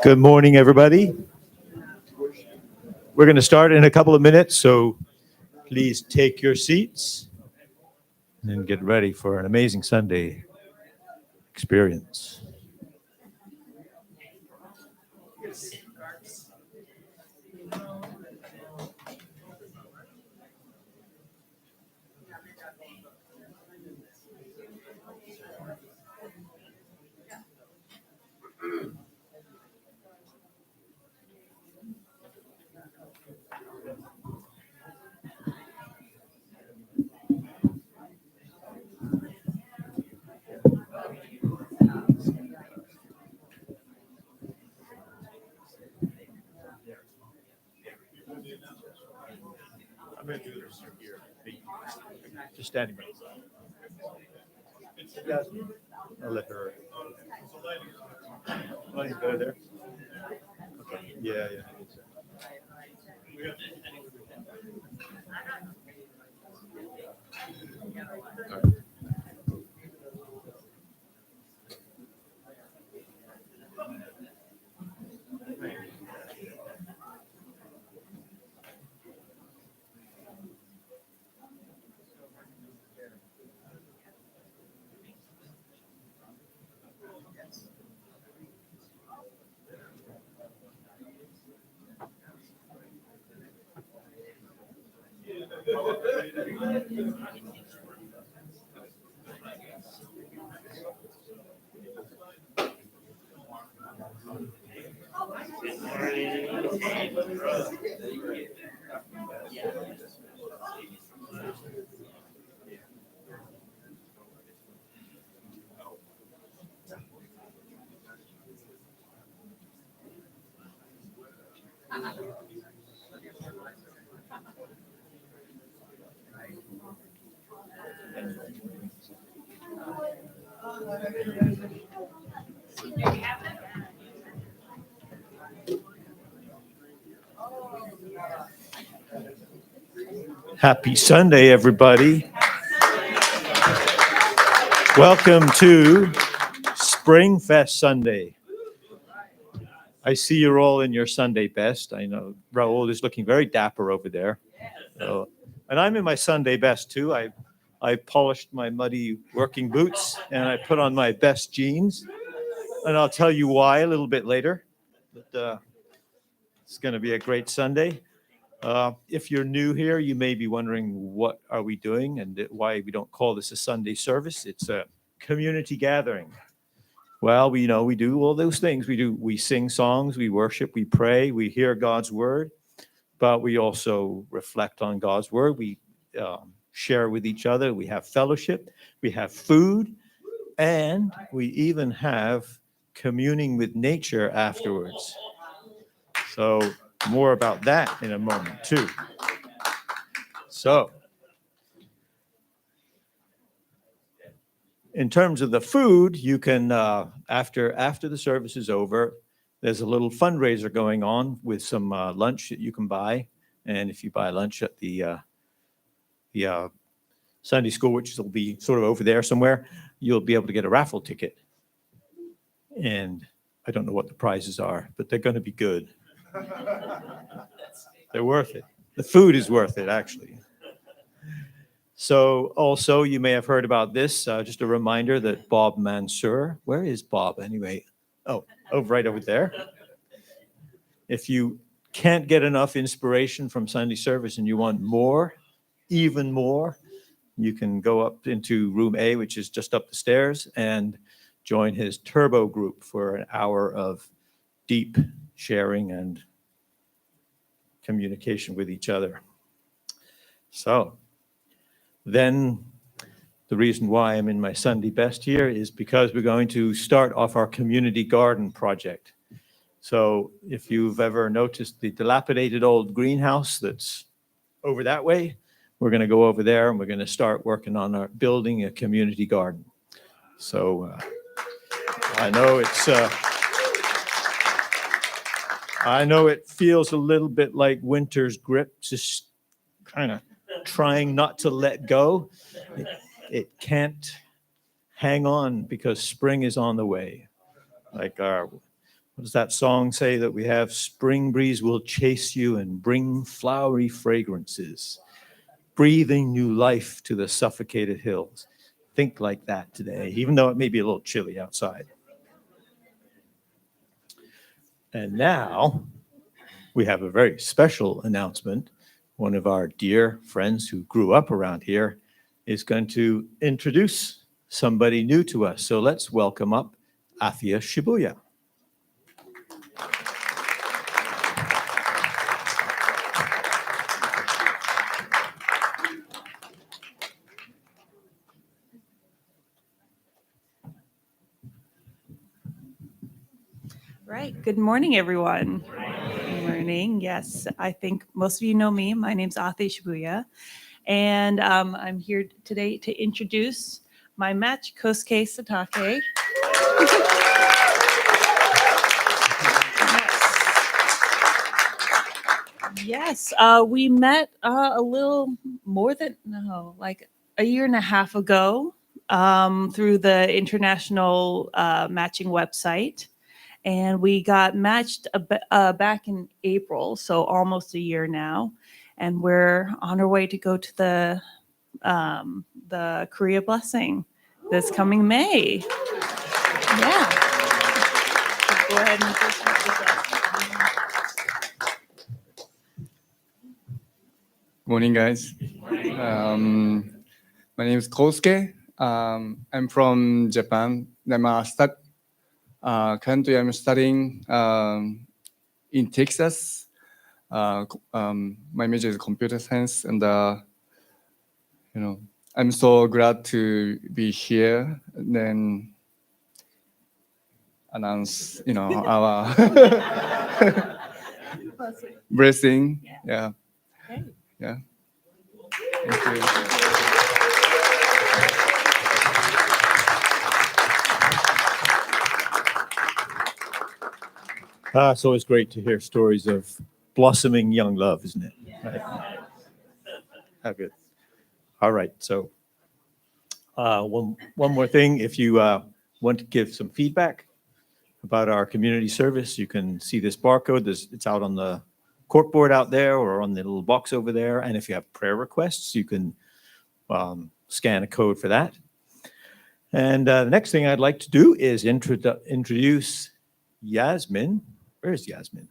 Good morning, everybody. We're going to start in a couple of minutes, so please take your seats and get ready for an amazing Sunday experience. I'm going to do this here. Just standing by. I'll let her. Oh, you go there? Okay. Yeah. All right. Happy Sunday, everybody. Welcome to Spring Fest Sunday. I see you're all in your Sunday best. I know Raul is looking very dapper over there. And I'm in my Sunday best too. I polished my muddy working boots and I put on my best jeans. And I'll tell you why a little bit later. But it's going to be a great Sunday. If you're new here, you may be wondering what are we doing and why we don't call this a Sunday service. It's a community gathering. Well, we do all those things. We sing songs, we worship, we pray, we hear God's word, but we also reflect on God's word. We share with each other. We have fellowship, we have food, and we even have communing with nature afterwards. So more about that in a moment too. So in terms of the food, you can, after the service is over, there's a little fundraiser going on with some lunch that you can buy. And if you buy lunch at the Sunday school, which will be sort of over there somewhere, you'll be able to get a raffle ticket. And I don't know what the prizes are, but they're going to be good. They're worth it. The food is worth it, actually. So also, you may have heard about this. Just a reminder that Bob Mansour, where is Bob anyway? Oh, right over there. If you can't get enough inspiration from Sunday service and you want more, even more, you can go up into room A, which is just up the stairs, and join his turbo group for an hour of deep sharing and communication with each other. So then the reason why I'm in my Sunday best here is because we're going to start off our community garden project. So if you've ever noticed the dilapidated old greenhouse that's over that way, we're going to go over there and we're going to start working on building a community garden. So I know it feels a little bit like winter's grip, just kind of trying not to let go. It can't hang on because spring is on the way. Like what does that song say that we have? Spring breeze will chase you and bring flowery fragrances, breathing new life to the suffocated hills. Think like that today, even though it may be a little chilly outside. And now we have a very special announcement. One of our dear friends who grew up around here is going to introduce somebody new to us. So let's welcome up Athia Shibuya. Right. Good morning, everyone. Good morning. Yes, I think most of you know me. My name's Athia Shibuya, and I'm here today to introduce my match, Kosuke Satake. Yes, we met a little more than, like a year and a half ago through the international matching website. And we got matched back in April, so almost a year now. And we're on our way to go to the Korea Blessing this coming May. Yeah. Go ahead and introduce yourself. Morning, guys. My name is Kosuke. I'm from Japan. Currently, I'm studying in Texas. My major is computer science, and I'm so glad to be here. And then announce, our blessing. Yeah. Okay. Yeah. Thank you. It's always great to hear stories of blossoming young love, isn't it? Right. How good. All right. So one more thing. If you want to give some feedback about our community service, you can see this barcode. It's out on the corkboard out there or on the little box over there. And if you have prayer requests, you can scan a code for that. And the next thing I'd like to do is introduce Yasmin. Where's Yasmin?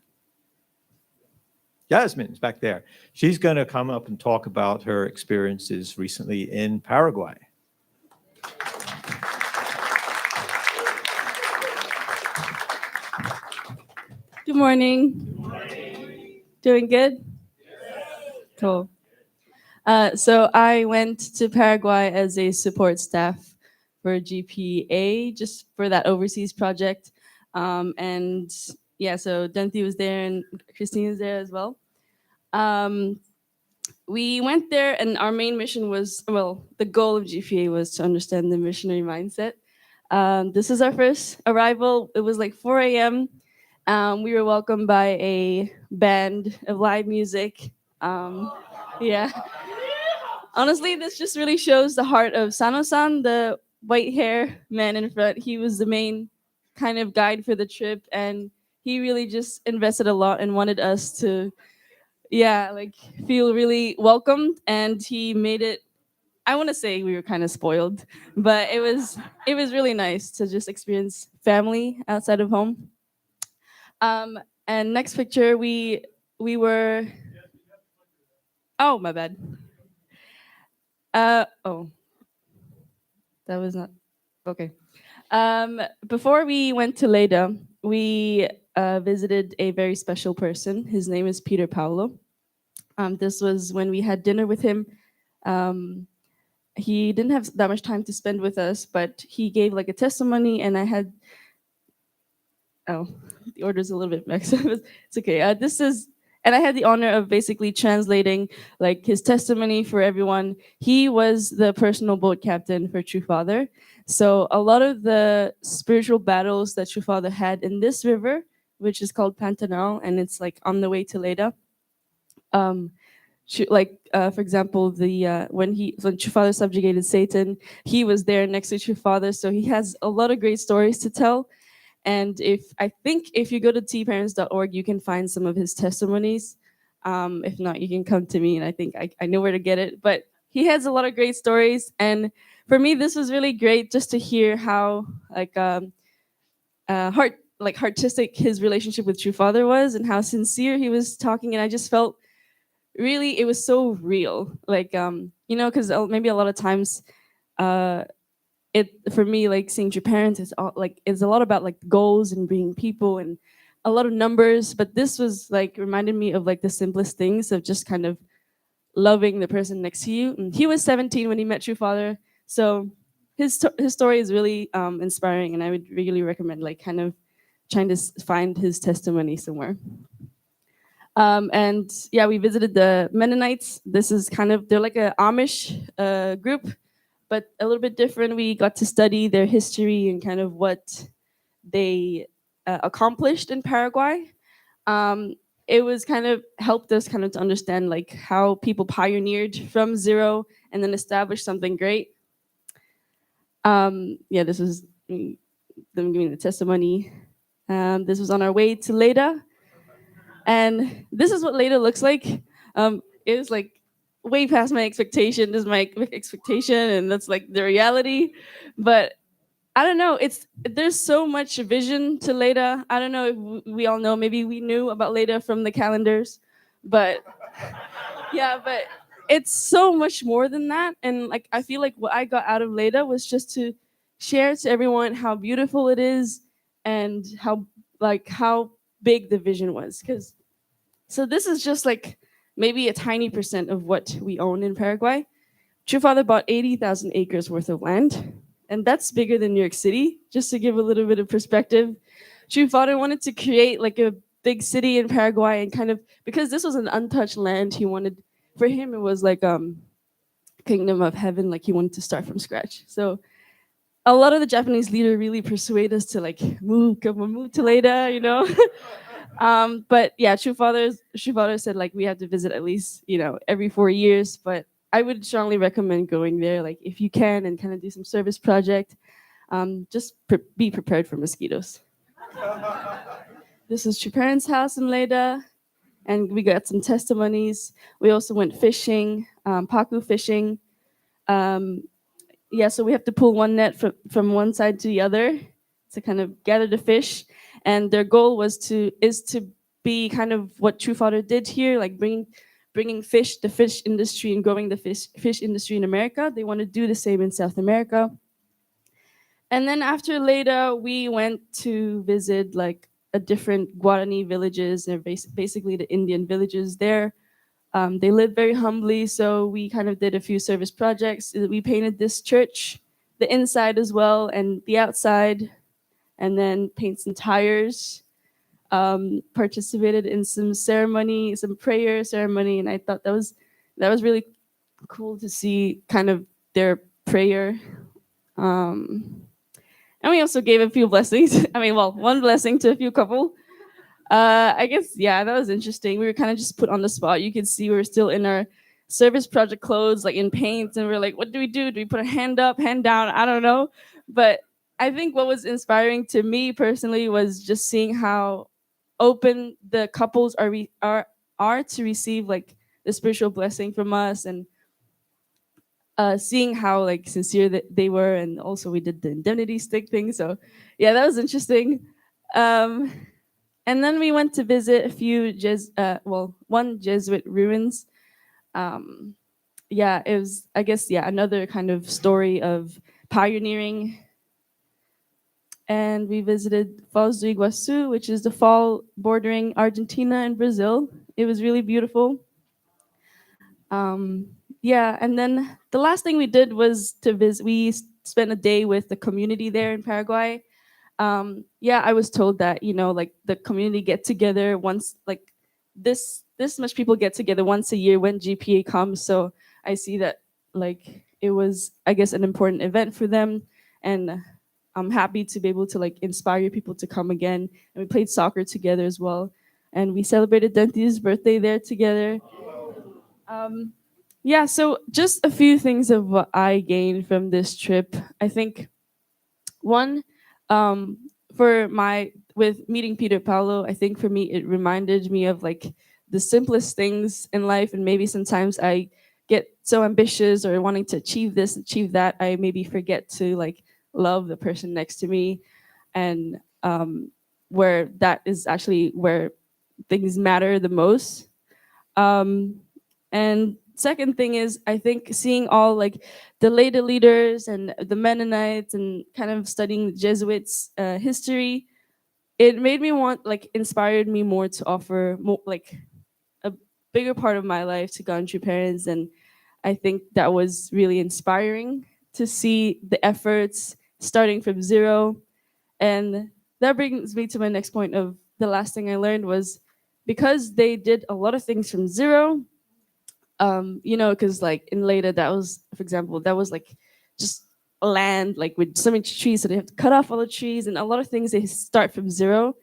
Yasmin's back there. She's going to come up and talk about her experiences recently in Paraguay. Good morning. Doing good? Cool. So I went to Paraguay as a support staff for GPA, just for that overseas project. And yeah, so Denti was there and Christine was there as well. We went there and our main mission was, the goal of GPA was to understand the missionary mindset. This is our first arrival. It was like 4 a.m. We were welcomed by a band of live music. Yeah. Honestly, this just really shows the heart of Sano-san, the white hair man in front. He was the main kind of guide for the trip, and he really just invested a lot and wanted us to, feel really welcomed. And he made it. I want to say we were kind of spoiled, but it was really nice to just experience family outside of home. And next picture, we were. Oh, my bad. That was not okay. Before we went to Leda, we visited a very special person. His name is Peter Paolo. This was when we had dinner with him. He didn't have that much time to spend with us, but he gave like a testimony, and I had. Oh, the order's a little bit mixed. It's okay. This is and I had the honor of basically translating like his testimony for everyone. He was the personal boat captain for True Father. So a lot of the spiritual battles that True Father had in this river, which is called Pantanal, and it's like on the way to Leda. Um, for example, the when True Father subjugated Satan, he was there next to True Father, so he has a lot of great stories to tell. And if you go to tparents.org, you can find some of his testimonies. If not, you can come to me, and I think I know where to get it. But he has a lot of great stories, and for me, this was really great just to hear how artistic his relationship with True Father was, and how sincere he was talking. And I just felt really it was so real, because maybe a lot of times uh it for me, like seeing True Parents is all like it's a lot about like goals and bringing people and a lot of numbers, but this was like reminded me of like the simplest things of just kind of loving the person next to you. And he was 17 when he met True Father, so his story is really inspiring, and I would really recommend like kind of trying to find his testimony somewhere. And yeah, we visited the Mennonites. This is kind of, they're like a Amish group, but a little bit different. We got to study their history and kind of what they accomplished in Paraguay. Um, it was kind of helped us kind of to understand like how people pioneered from zero and then established something great. Yeah, this was them giving the testimony. This was on our way to Leda. And this is what Leda looks like. It was like way past my expectation. This is my expectation, and that's like the reality. But I don't know. There's so much vision to Leda. I don't know if we all know. Maybe we knew about Leda from the calendars, but yeah, but it's so much more than that. And like I feel like what I got out of Leda was just to share to everyone how beautiful it is and how big the vision was. So this is just like maybe a tiny percent of what we own in Paraguay. True Father bought 80,000 acres worth of land, and that's bigger than New York City, just to give a little bit of perspective. True Father wanted to create like a big city in Paraguay, and kind of, because this was an untouched land, for him it was like kingdom of heaven, like he wanted to start from scratch. So a lot of the Japanese leader really persuade us to like move to Leda, you know. But yeah, True Father said like we have to visit at least every 4 years. But I would strongly recommend going there, like if you can, and kind of do some service project. Just be prepared for mosquitoes. This is True Parents' house in Leda, and we got some testimonies. We also went fishing, paku fishing. Yeah, so we have to pull one net from one side to the other to kind of gather the fish. And their goal is to be kind of what True Father did here, like bringing the fish industry, and growing the fish industry in America. They want to do the same in South America. And then after Leda, we went to visit like a different Guarani villages. They're basically the Indian villages there. They live very humbly, so we kind of did a few service projects. We painted this church, the inside as well, and the outside, and then paint some tires. Participated in some prayer ceremony, and I thought that was really cool to see kind of their prayer. And we also gave a few blessings. One blessing to a few couple. I guess, yeah, that was interesting. We were kind of just put on the spot. You could see we were still in our service project clothes, like in paint, and we are like, what do we do? Do we put a hand up, hand down? I don't know. But I think what was inspiring to me personally was just seeing how open the couples are to receive like the spiritual blessing from us, and seeing how like sincere that they were. And also we did the indemnity stick thing. So yeah, that was interesting. And then we went to visit a few one Jesuit ruins. Yeah, it was, I guess, yeah, another kind of story of pioneering. And we visited Foz do Iguaçu, which is the fall bordering Argentina and Brazil. It was really beautiful. Yeah, and then the last thing we did was to visit. We spent a day with the community there in Paraguay. Yeah, I was told that like the community get together once, like this this much people get together once a year when GPA comes. So I see that like it was, I guess, an important event for them, and I'm happy to be able to like inspire people to come again. And we played soccer together as well, and we celebrated Dante's birthday there together. Yeah, so just a few things of what I gained from this trip. I think one, for my with meeting Peter Paulo, I think for me it reminded me of like the simplest things in life, and maybe sometimes I get so ambitious or wanting to achieve this, achieve that, I maybe forget to like love the person next to me, and where that is actually where things matter the most. And second thing is, I think seeing all like the Leda leaders and the Mennonites and kind of studying Jesuits history, it made me want like inspired me more to offer more like a bigger part of my life to Ganju parents, and I think that was really inspiring to see the efforts starting from zero. And that brings me to my next point of the last thing I learned was because they did a lot of things from zero, you know, because like in Leda, that was, for example, that was like just land like with so many trees, so they have to cut off all the trees and a lot of things. They start from zero,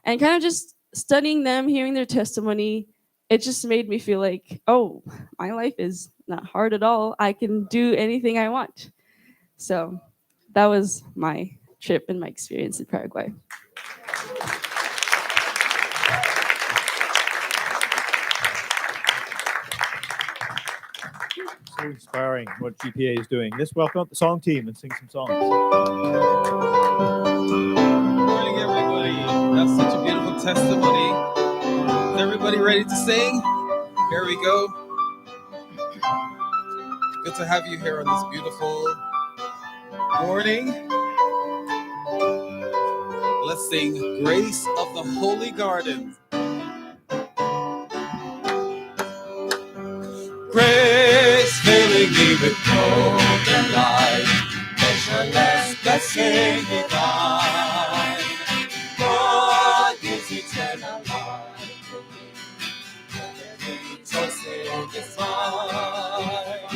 and kind of just studying them, hearing their testimony, it just made me feel like, oh, my life is not hard at all. I can do anything I want. So that was my trip and my experience in Paraguay. So inspiring what GPA is doing. Let's welcome up the song team and sing some songs. Good morning, everybody. That's such a beautiful testimony. Is everybody ready to sing? Here we go. Good to have you here on this beautiful morning. Let's sing Grace of the Holy Garden. Grace filling me with golden light, measureless blessing divine. God gives eternal life to me. Every choice is mine.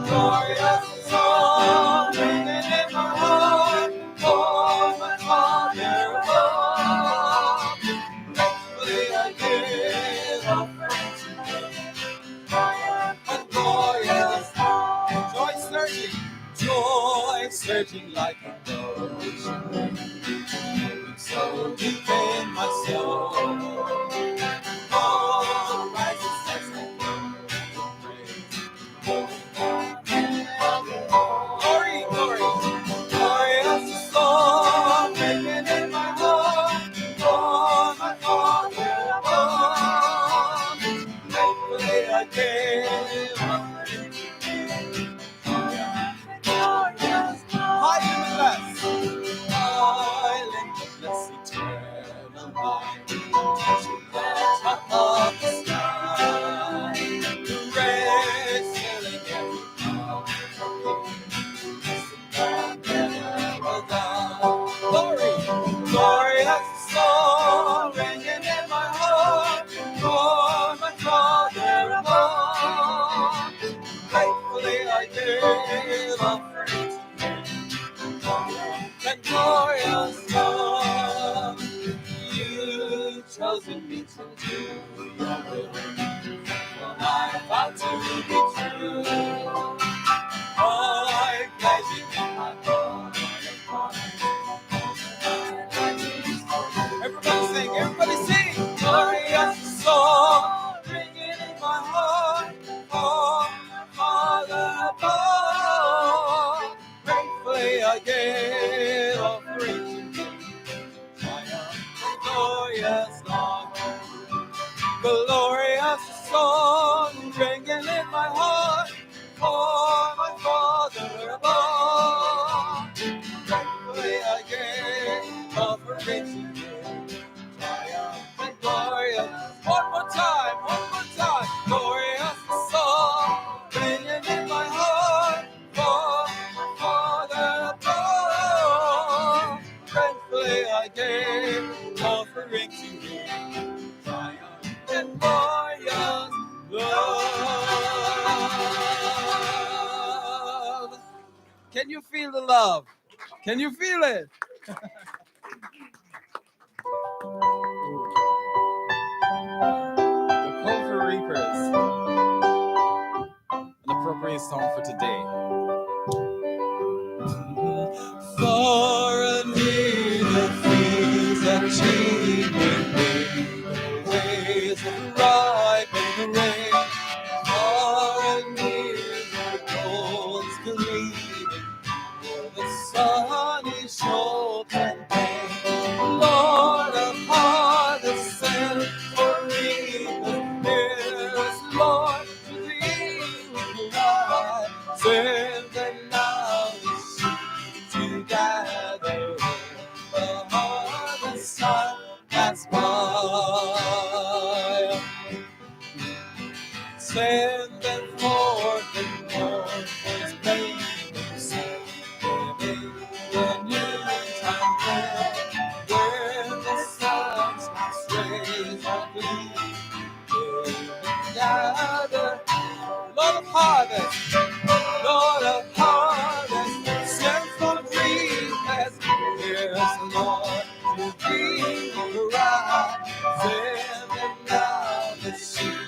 Glorious song ringing in my heart, for my Father above. Gratefully I give offering to Him. And glorious joy surging like an ocean, so deep in my soul. Oh, rises as I praise. Glory, glory, glorious song ringing in my heart, for my Father above. Thankfully I gave offering to Him. High and blessed, eternal life, touching the top of the sky. The rays filling every cloud from me, never die. Glory, glorious song ringing in my heart, for my Father above. Faithfully I give offering to Him, and glorious love. You've chosen me to do your will, and I vow to be true. I pledge it in my heart. Everybody sing, glorious song ringing in my heart, for my Father above. Gratefully I gave offering to Him. Triumph, glorious song, glorious song ringing in my heart, for my Father above. Gratefully I gave offering to Him. Triumph and glorious. One more time. Glorious song ringing in my heart, for my Father above. Gratefully I gave offering to Him. Triumph and glorious. love. Can you feel it? The Cofer Reapers. An appropriate song for today. For anear the fields that change the ways of ripening rain. Far and near the gold's gleaming, where the sun is short and pain. Lord of harvest, send for reapers, nearest Lord to thee we cry. Send them now the sheep to gather, the harvest time has by. Send them forth in mournful praise, giving the noontime prayer, where the sun's last rays are gleaming. Gather, Lord of harvest, Lord of harvest, send for reapers, here's the Lord to thee we cry. Send them now the sheep.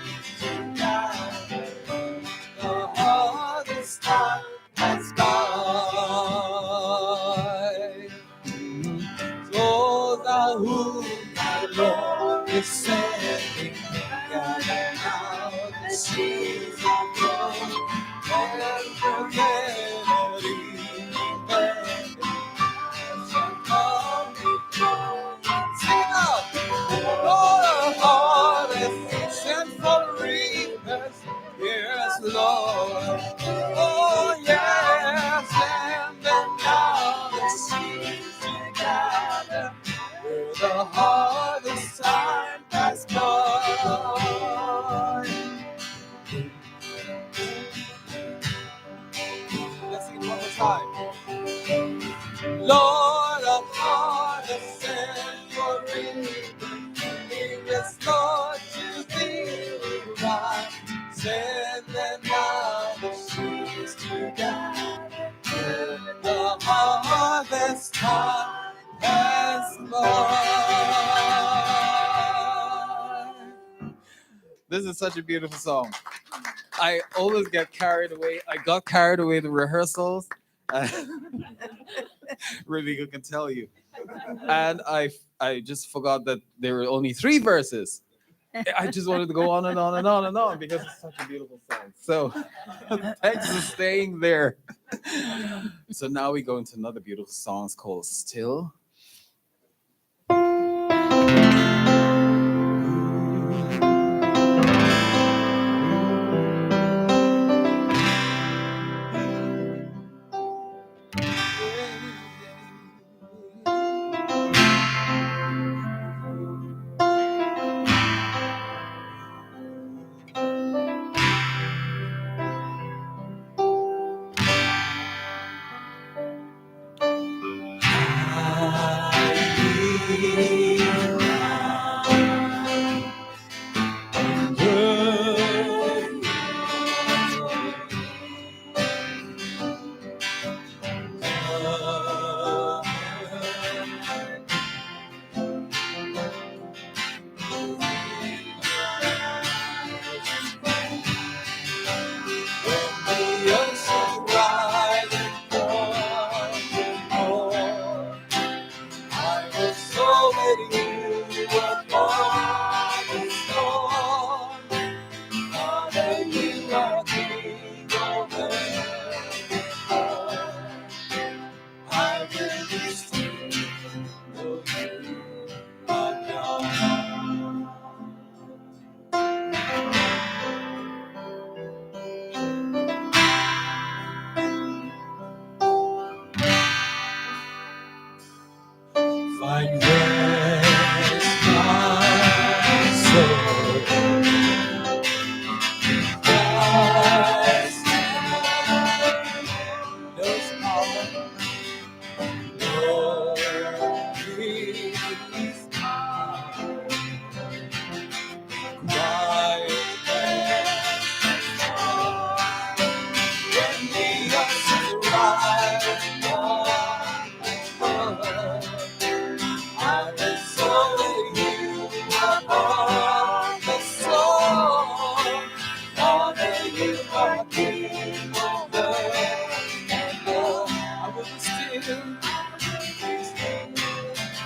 The harvest time has gone. So thou whom the Lord is sending, gather now the sheaves of gold, and the melody band shall come before. Sing out, Lord of harvest, send for reapers. Yes, Lord. Oh, yes. And then now the seeds together, where the harvest time has gone. Let's sing it one more time. Lord of harvest, send your reapers. Nearest Lord to thee we cry. Send them now the sheaves together, the harvest time has gone. This is such a beautiful song. I always get carried away. I got carried away the rehearsals. Really, who can tell you? And I just forgot that there were only 3 verses. I just wanted to go on and on and on and on because it's such a beautiful song. So thanks for staying there. So now we go into another beautiful song. It's called Still.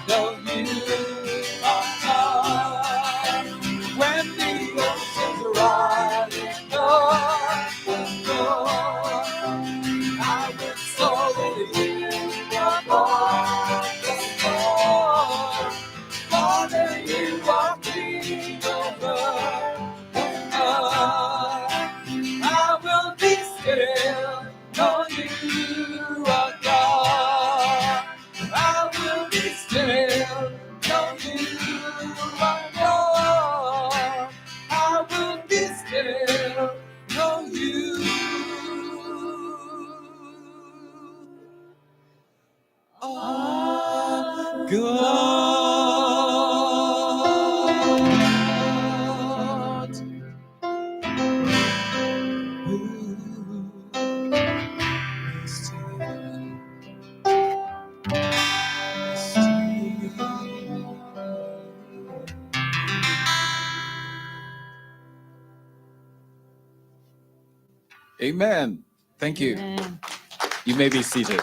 know you are God. When the oceans rise on the shore, I will slowly live upon the storm. Father, you are king over the earth. I will be still, know you are God. I will be still, know you are God. I will be still, know you are God. Amen. Thank you. Amen. You may be seated.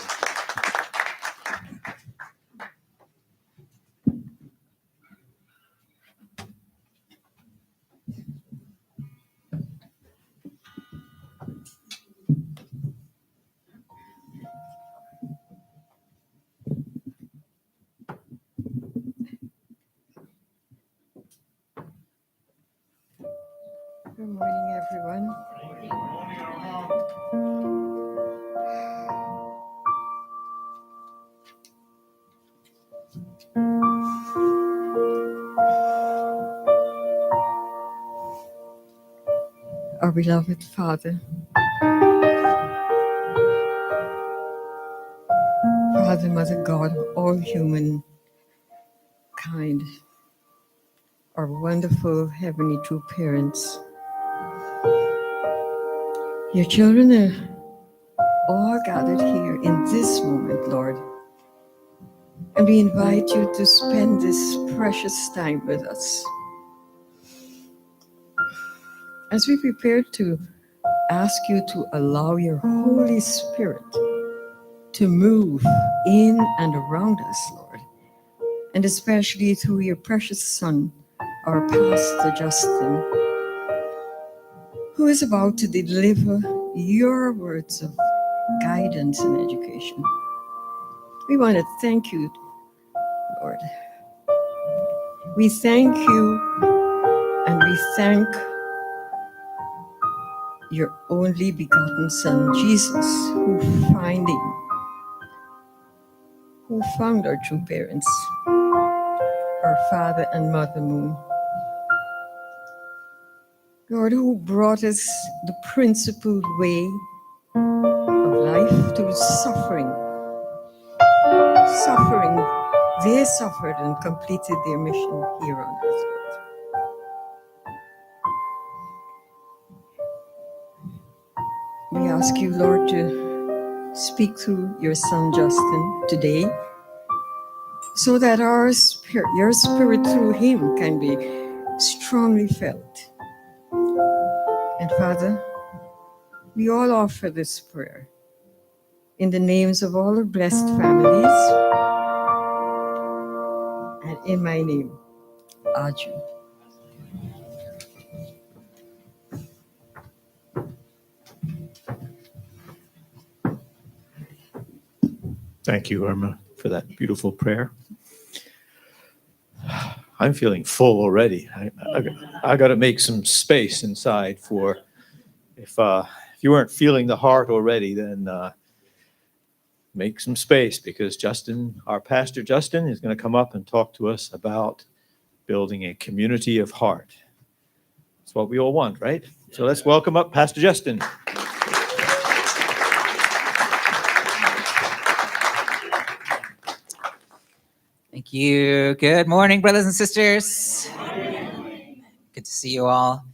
Good morning, everyone. Our beloved Father, Father, Mother, God, all humankind, our wonderful heavenly true parents. Your children are all gathered here in this moment, Lord, and we invite you to spend this precious time with us. As we prepare to ask you to allow your Holy Spirit to move in and around us, Lord, and especially through your precious Son, our Pastor Justin, who is about to deliver your words of guidance and education. We want to thank you, Lord. We thank you and we thank your only begotten Son, Jesus, who found our true parents, our Father and Mother Moon. Lord, who brought us the principled way of life through suffering. They suffered and completed their mission here on earth. We ask you, Lord, to speak through your Son Justin today, so that your spirit through him can be strongly felt. And Father, we all offer this prayer in the names of all the blessed families and in my name, Aju. Thank you, Irma, for that beautiful prayer. I'm feeling full already. I got to make some space inside for if you weren't feeling the heart already, then make some space, because Justin, our pastor Justin, is going to come up and talk to us about building a community of heart. That's what we all want, right? So let's welcome up Pastor Justin. Thank you. Good morning, brothers and sisters. Good to see you all.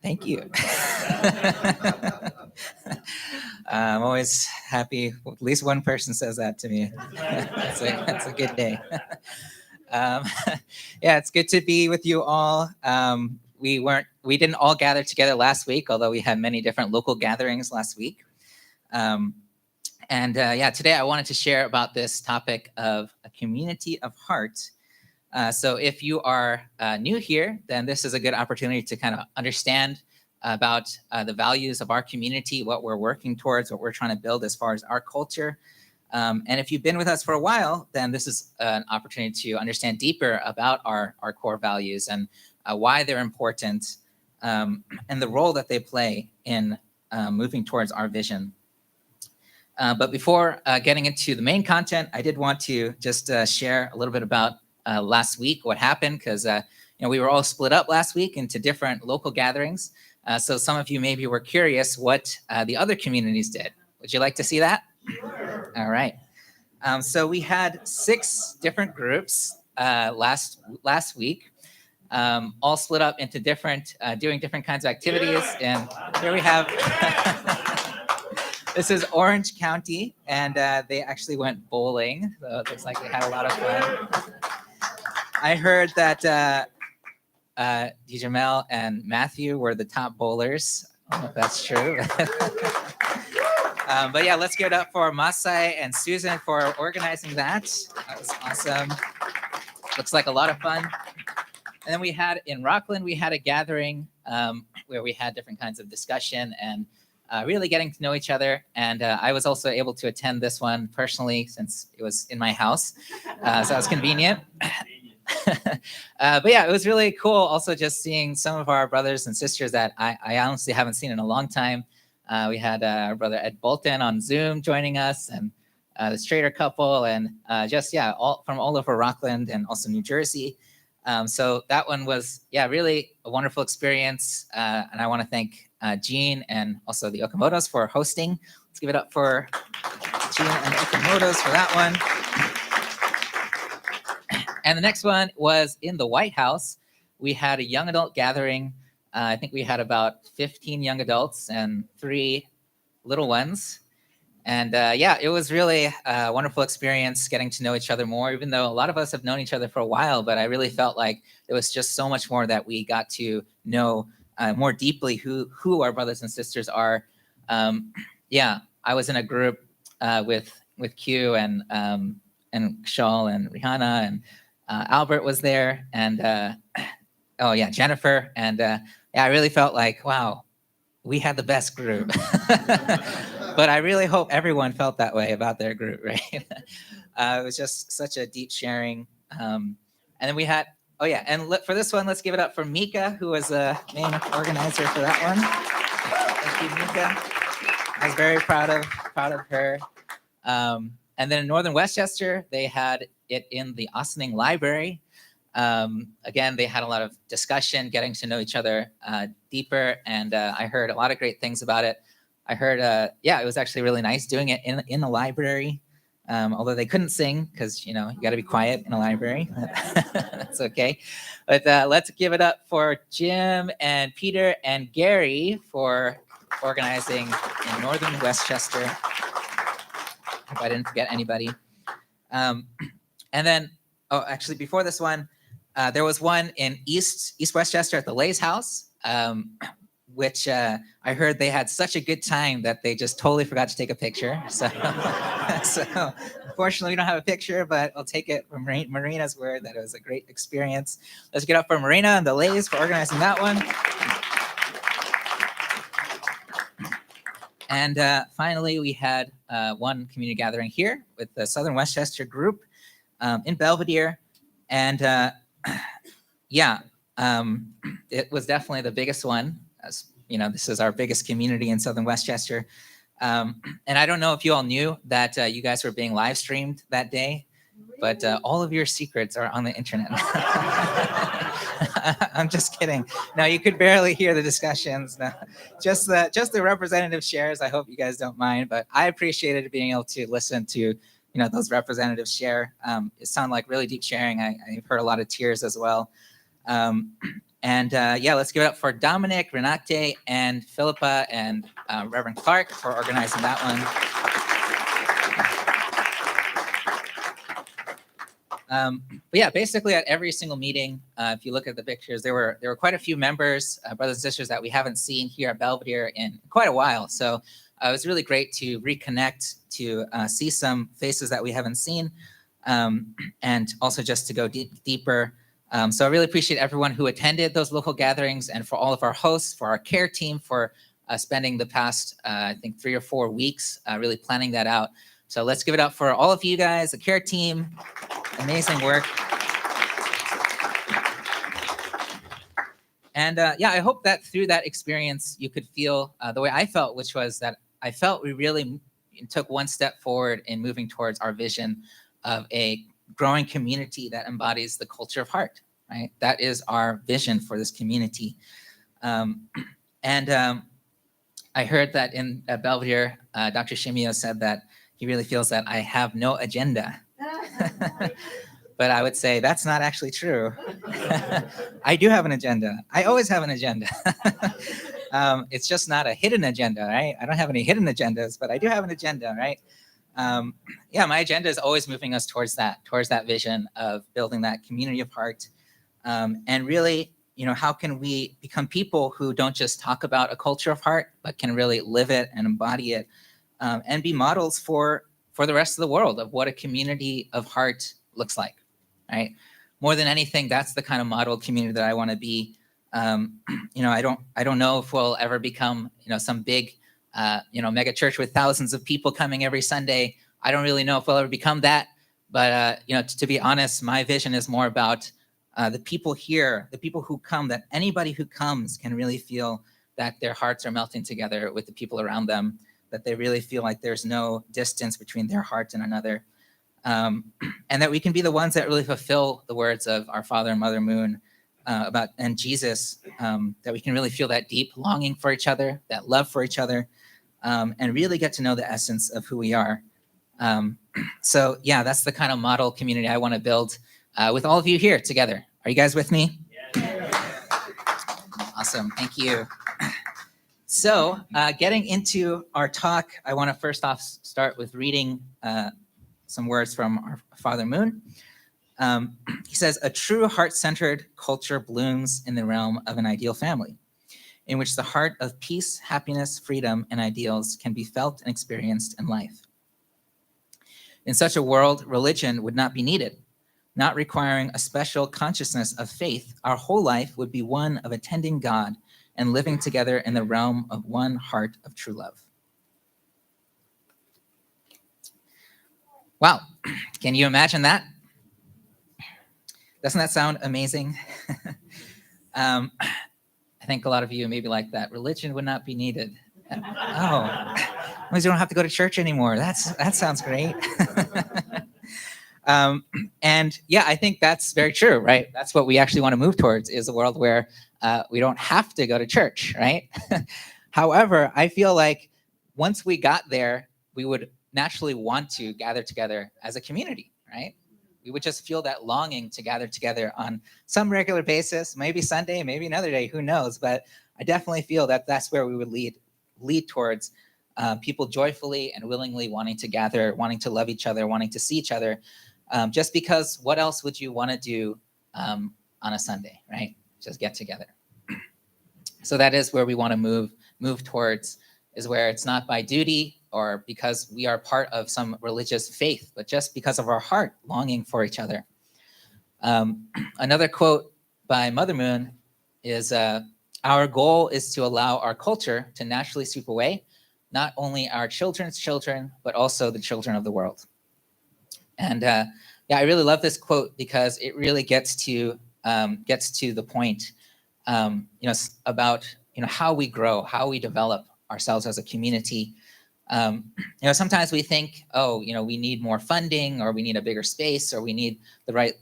Thank you. I'm always happy. At least one person says that to me. That's a good day. Yeah, it's good to be with you all. We didn't all gather together last week, although we had many different local gatherings last week. And yeah, today I wanted to share about this topic of a community of heart. So if you are new here, then this is a good opportunity to kind of understand about the values of our community, what we're working towards, what we're trying to build as far as our culture. And if you've been with us for a while, then this is an opportunity to understand deeper about our core values and why they're important and the role that they play in moving towards our vision. But before getting into the main content, I did want to just share a little bit about last week, what happened, because we were all split up last week into different local gatherings. So some of you maybe were curious what the other communities did. Would you like to see that? Sure. All right. So we had 6 different groups last week, all split up into different, doing different kinds of activities. And here we have, this is Orange County, and they actually went bowling. So it looks like they had a lot of fun. I heard that Jamel and Matthew were the top bowlers. I don't know if that's true. But yeah, let's give it up for Masai and Susan for organizing that. That was awesome. Looks like a lot of fun. And then we had in Rockland, we had a gathering where we had different kinds of discussion and really getting to know each other. And I was also able to attend this one personally since it was in my house. So that was convenient. But yeah, it was really cool also just seeing some of our brothers and sisters that I honestly haven't seen in a long time. We had our brother Ed Bolton on Zoom joining us, and the Strader couple, and just, yeah, all from all over Rockland and also New Jersey. So that one was, yeah, really a wonderful experience. And I want to thank Jean and also the Okamotos for hosting. Let's give it up for Jean and the Okamotos for that one. And the next one was in the White House. We had a young adult gathering. I think we had about 15 young adults and 3 little ones. And yeah, it was really a wonderful experience getting to know each other more, even though a lot of us have known each other for a while. But I really felt like there was just so much more that we got to know more deeply who our brothers and sisters are. Yeah, I was in a group with Q and Shaul and Rihanna, and Albert was there, and oh yeah, Jennifer. And yeah, I really felt like, wow, we had the best group. But I really hope everyone felt that way about their group, right? It was just such a deep sharing. And then we had, oh yeah, and for this one, let's give it up for Mika, who was the main organizer for that one. Thank you, Mika. I was very proud of her. And then in Northern Westchester, they had it in the Ossining Library. Again, they had a lot of discussion, getting to know each other deeper, and I heard a lot of great things about it. I heard, yeah, it was actually really nice doing it in the library, although they couldn't sing because, you got to be quiet in a library. That's okay. But let's give it up for Jim and Peter and Gary for organizing in Northern Westchester. Hope I didn't forget anybody. And then, oh, actually, before this one, there was one in East Westchester at the Lay's house, which I heard they had such a good time that they just totally forgot to take a picture. So, so unfortunately, we don't have a picture, but I'll take it from Marina's word that it was a great experience. Let's get up for Marina and the Lays for organizing that one. And finally, we had one community gathering here with the Southern Westchester group in Belvedere. And yeah, it was definitely the biggest one. As this is our biggest community in Southern Westchester. And I don't know if you all knew that you guys were being live streamed that day, but all of your secrets are on the internet. I'm just kidding. No, you could barely hear the discussions. No, just the representative shares. I hope you guys don't mind, but I appreciated being able to listen to those representatives share. It sounded like really deep sharing. I've heard a lot of tears as well. And yeah, let's give it up for Dominic, Renate, and Philippa, and Reverend Clark for organizing that one. But yeah, basically at every single meeting, if you look at the pictures, there were quite a few members, brothers and sisters that we haven't seen here at Belvedere in quite a while. So it was really great to reconnect, to see some faces that we haven't seen, and also just to go deeper. So I really appreciate everyone who attended those local gatherings, and for all of our hosts, for our care team, for spending the past, I think, 3 or 4 weeks really planning that out. So let's give it up for all of you guys, the care team. Amazing work. And yeah, I hope that through that experience, you could feel the way I felt, which was that I felt we really took one step forward in moving towards our vision of a growing community that embodies the culture of heart, right? That is our vision for this community. I heard that in Belvedere, Dr. Shimio said that he really feels that I have no agenda. But I would say that's not actually true. I do have an agenda. I always have an agenda. It's just not a hidden agenda, right? I don't have any hidden agendas, but I do have an agenda, right? Yeah, my agenda is always moving us towards that vision of building that community of heart. And really, how can we become people who don't just talk about a culture of heart, but can really live it and embody it, and be models for the rest of the world of what a community of heart looks like, right? More than anything, that's the kind of model community that I want to be. I don't know if we'll ever become, some big, mega church with thousands of people coming every Sunday. I don't really know if we'll ever become that. But, to be honest, my vision is more about the people here, the people who come, that anybody who comes can really feel that their hearts are melting together with the people around them, that they really feel like there's no distance between their heart and another. And that we can be the ones that really fulfill the words of our Father and Mother Moon and Jesus, that we can really feel that deep longing for each other, that love for each other, and really get to know the essence of who we are. So yeah, that's the kind of model community I want to build with all of you here together. Are you guys with me? Yeah. Awesome, thank you. So getting into our talk, I want to first off start with reading some words from our Father Moon. He says, a true heart-centered culture blooms in the realm of an ideal family, in which the heart of peace, happiness, freedom, and ideals can be felt and experienced in life. In such a world, religion would not be needed. Not requiring a special consciousness of faith, our whole life would be one of attending God and living together in the realm of one heart of true love. Wow, can you imagine that? Doesn't that sound amazing? I think a lot of you may be like that. Religion would not be needed. Oh, you don't have to go to church anymore. That sounds great. And yeah, I think that's very true, right? That's what we actually want to move towards, is a world where we don't have to go to church, right? However, I feel like once we got there, we would naturally want to gather together as a community, right? We would just feel that longing to gather together on some regular basis, maybe Sunday, maybe another day, who knows? But I definitely feel that that's where we would lead towards people joyfully and willingly wanting to gather, wanting to love each other, wanting to see each other. Just because what else would you want to do on a Sunday, right? Just get together. So that is where we want to move towards, is where it's not by duty or because we are part of some religious faith, but just because of our heart longing for each other. Another quote by Mother Moon is, our goal is to allow our culture to naturally sweep away not only our children's children, but also the children of the world. And yeah, I really love this quote because it really gets to the point, about how we grow, how we develop ourselves as a community. Sometimes we think, we need more funding, or we need a bigger space, or we need the right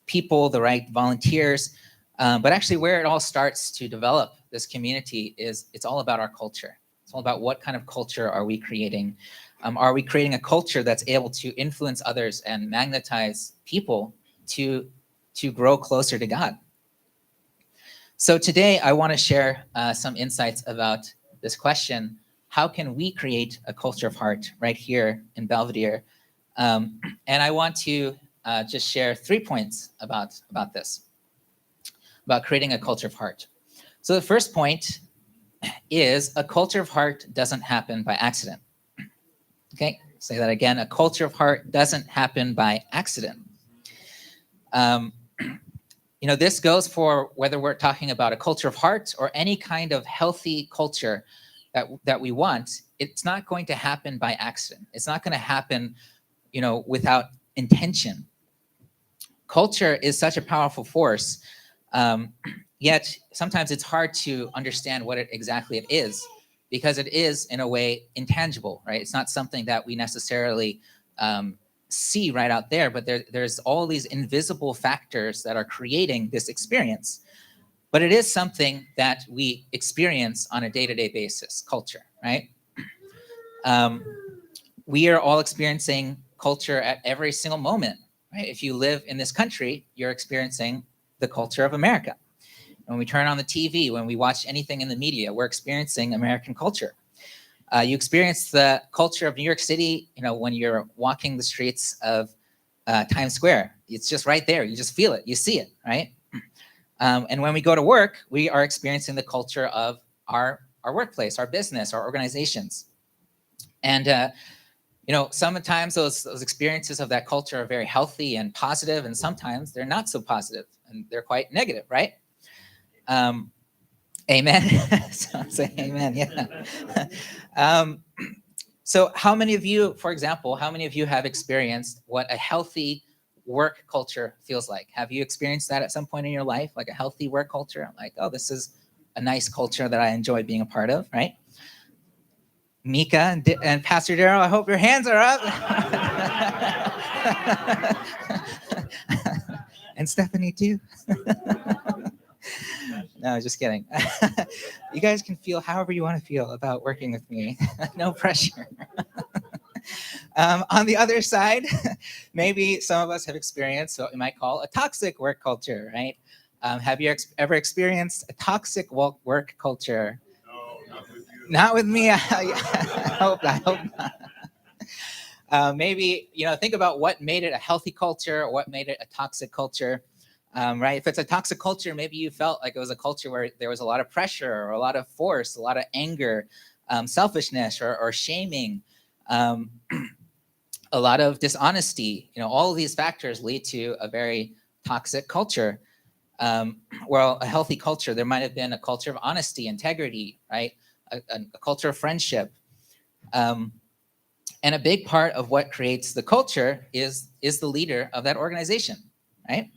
people, the right volunteers. But actually, where it all starts to develop this community is it's all about our culture. It's all about what kind of culture are we creating. Are we creating a culture that's able to influence others and magnetize people to grow closer to God? So today, I want to share some insights about this question: how can we create a culture of heart right here in Belvedere? And I want to just share 3 points about this, about creating a culture of heart. So the first point is a culture of heart doesn't happen by accident. Okay, say that again. A culture of heart doesn't happen by accident. This goes for whether we're talking about a culture of heart or any kind of healthy culture that we want. It's not going to happen by accident. It's not going to happen, without intention. Culture is such a powerful force, yet sometimes it's hard to understand what exactly it is, because it is, in a way, intangible, right? It's not something that we necessarily see right out there, but there's all these invisible factors that are creating this experience. But it is something that we experience on a day-to-day basis, culture, right? We are all experiencing culture at every single moment, right? If you live in this country, you're experiencing the culture of America. When we turn on the TV, when we watch anything in the media, we're experiencing American culture. You experience the culture of New York City, when you're walking the streets of Times Square. It's just right there. You just feel it. You see it, right? And when we go to work, we are experiencing the culture of our workplace, our business, our organizations. And sometimes those experiences of that culture are very healthy and positive, and sometimes they're not so positive and they're quite negative, right? Amen. So I'm saying amen. Yeah. So how many of you, for example, have experienced what a healthy work culture feels like? Have you experienced that at some point in your life, like a healthy work culture? Like, oh, this is a nice culture that I enjoy being a part of, right? Mika and Pastor Darrell, I hope your hands are up. And Stephanie too. No, just kidding. You guys can feel however you want to feel about working with me. No pressure. On the other side, maybe some of us have experienced what we might call a toxic work culture, right? Have you ever experienced a toxic work culture? No, not with you. Not with me. I hope not. Maybe, think about what made it a healthy culture or what made it a toxic culture. Right? If it's a toxic culture, maybe you felt like it was a culture where there was a lot of pressure or a lot of force, a lot of anger, selfishness or shaming, a lot of dishonesty. All of these factors lead to a very toxic culture. Well, a healthy culture, there might have been a culture of honesty, integrity, right? A culture of friendship. And a big part of what creates the culture is the leader of that organization, right?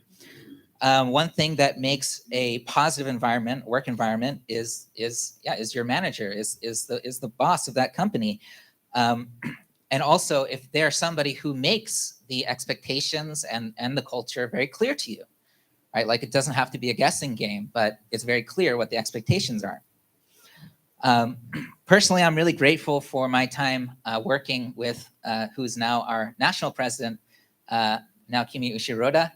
One thing that makes a positive environment, work environment, is your manager, is the boss of that company, and also if they're somebody who makes the expectations and the culture very clear to you, right? Like it doesn't have to be a guessing game, but it's very clear what the expectations are. Personally, I'm really grateful for my time working with who's now our national president, Naokimi Ushiroda.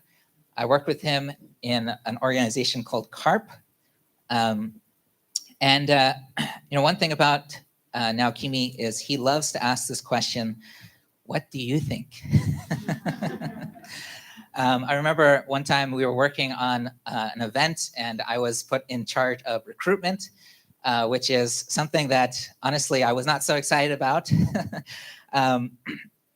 I worked with him in an organization called CARP. One thing about Naokimi is he loves to ask this question, what do you think? I remember one time we were working on an event and I was put in charge of recruitment, which is something that honestly I was not so excited about.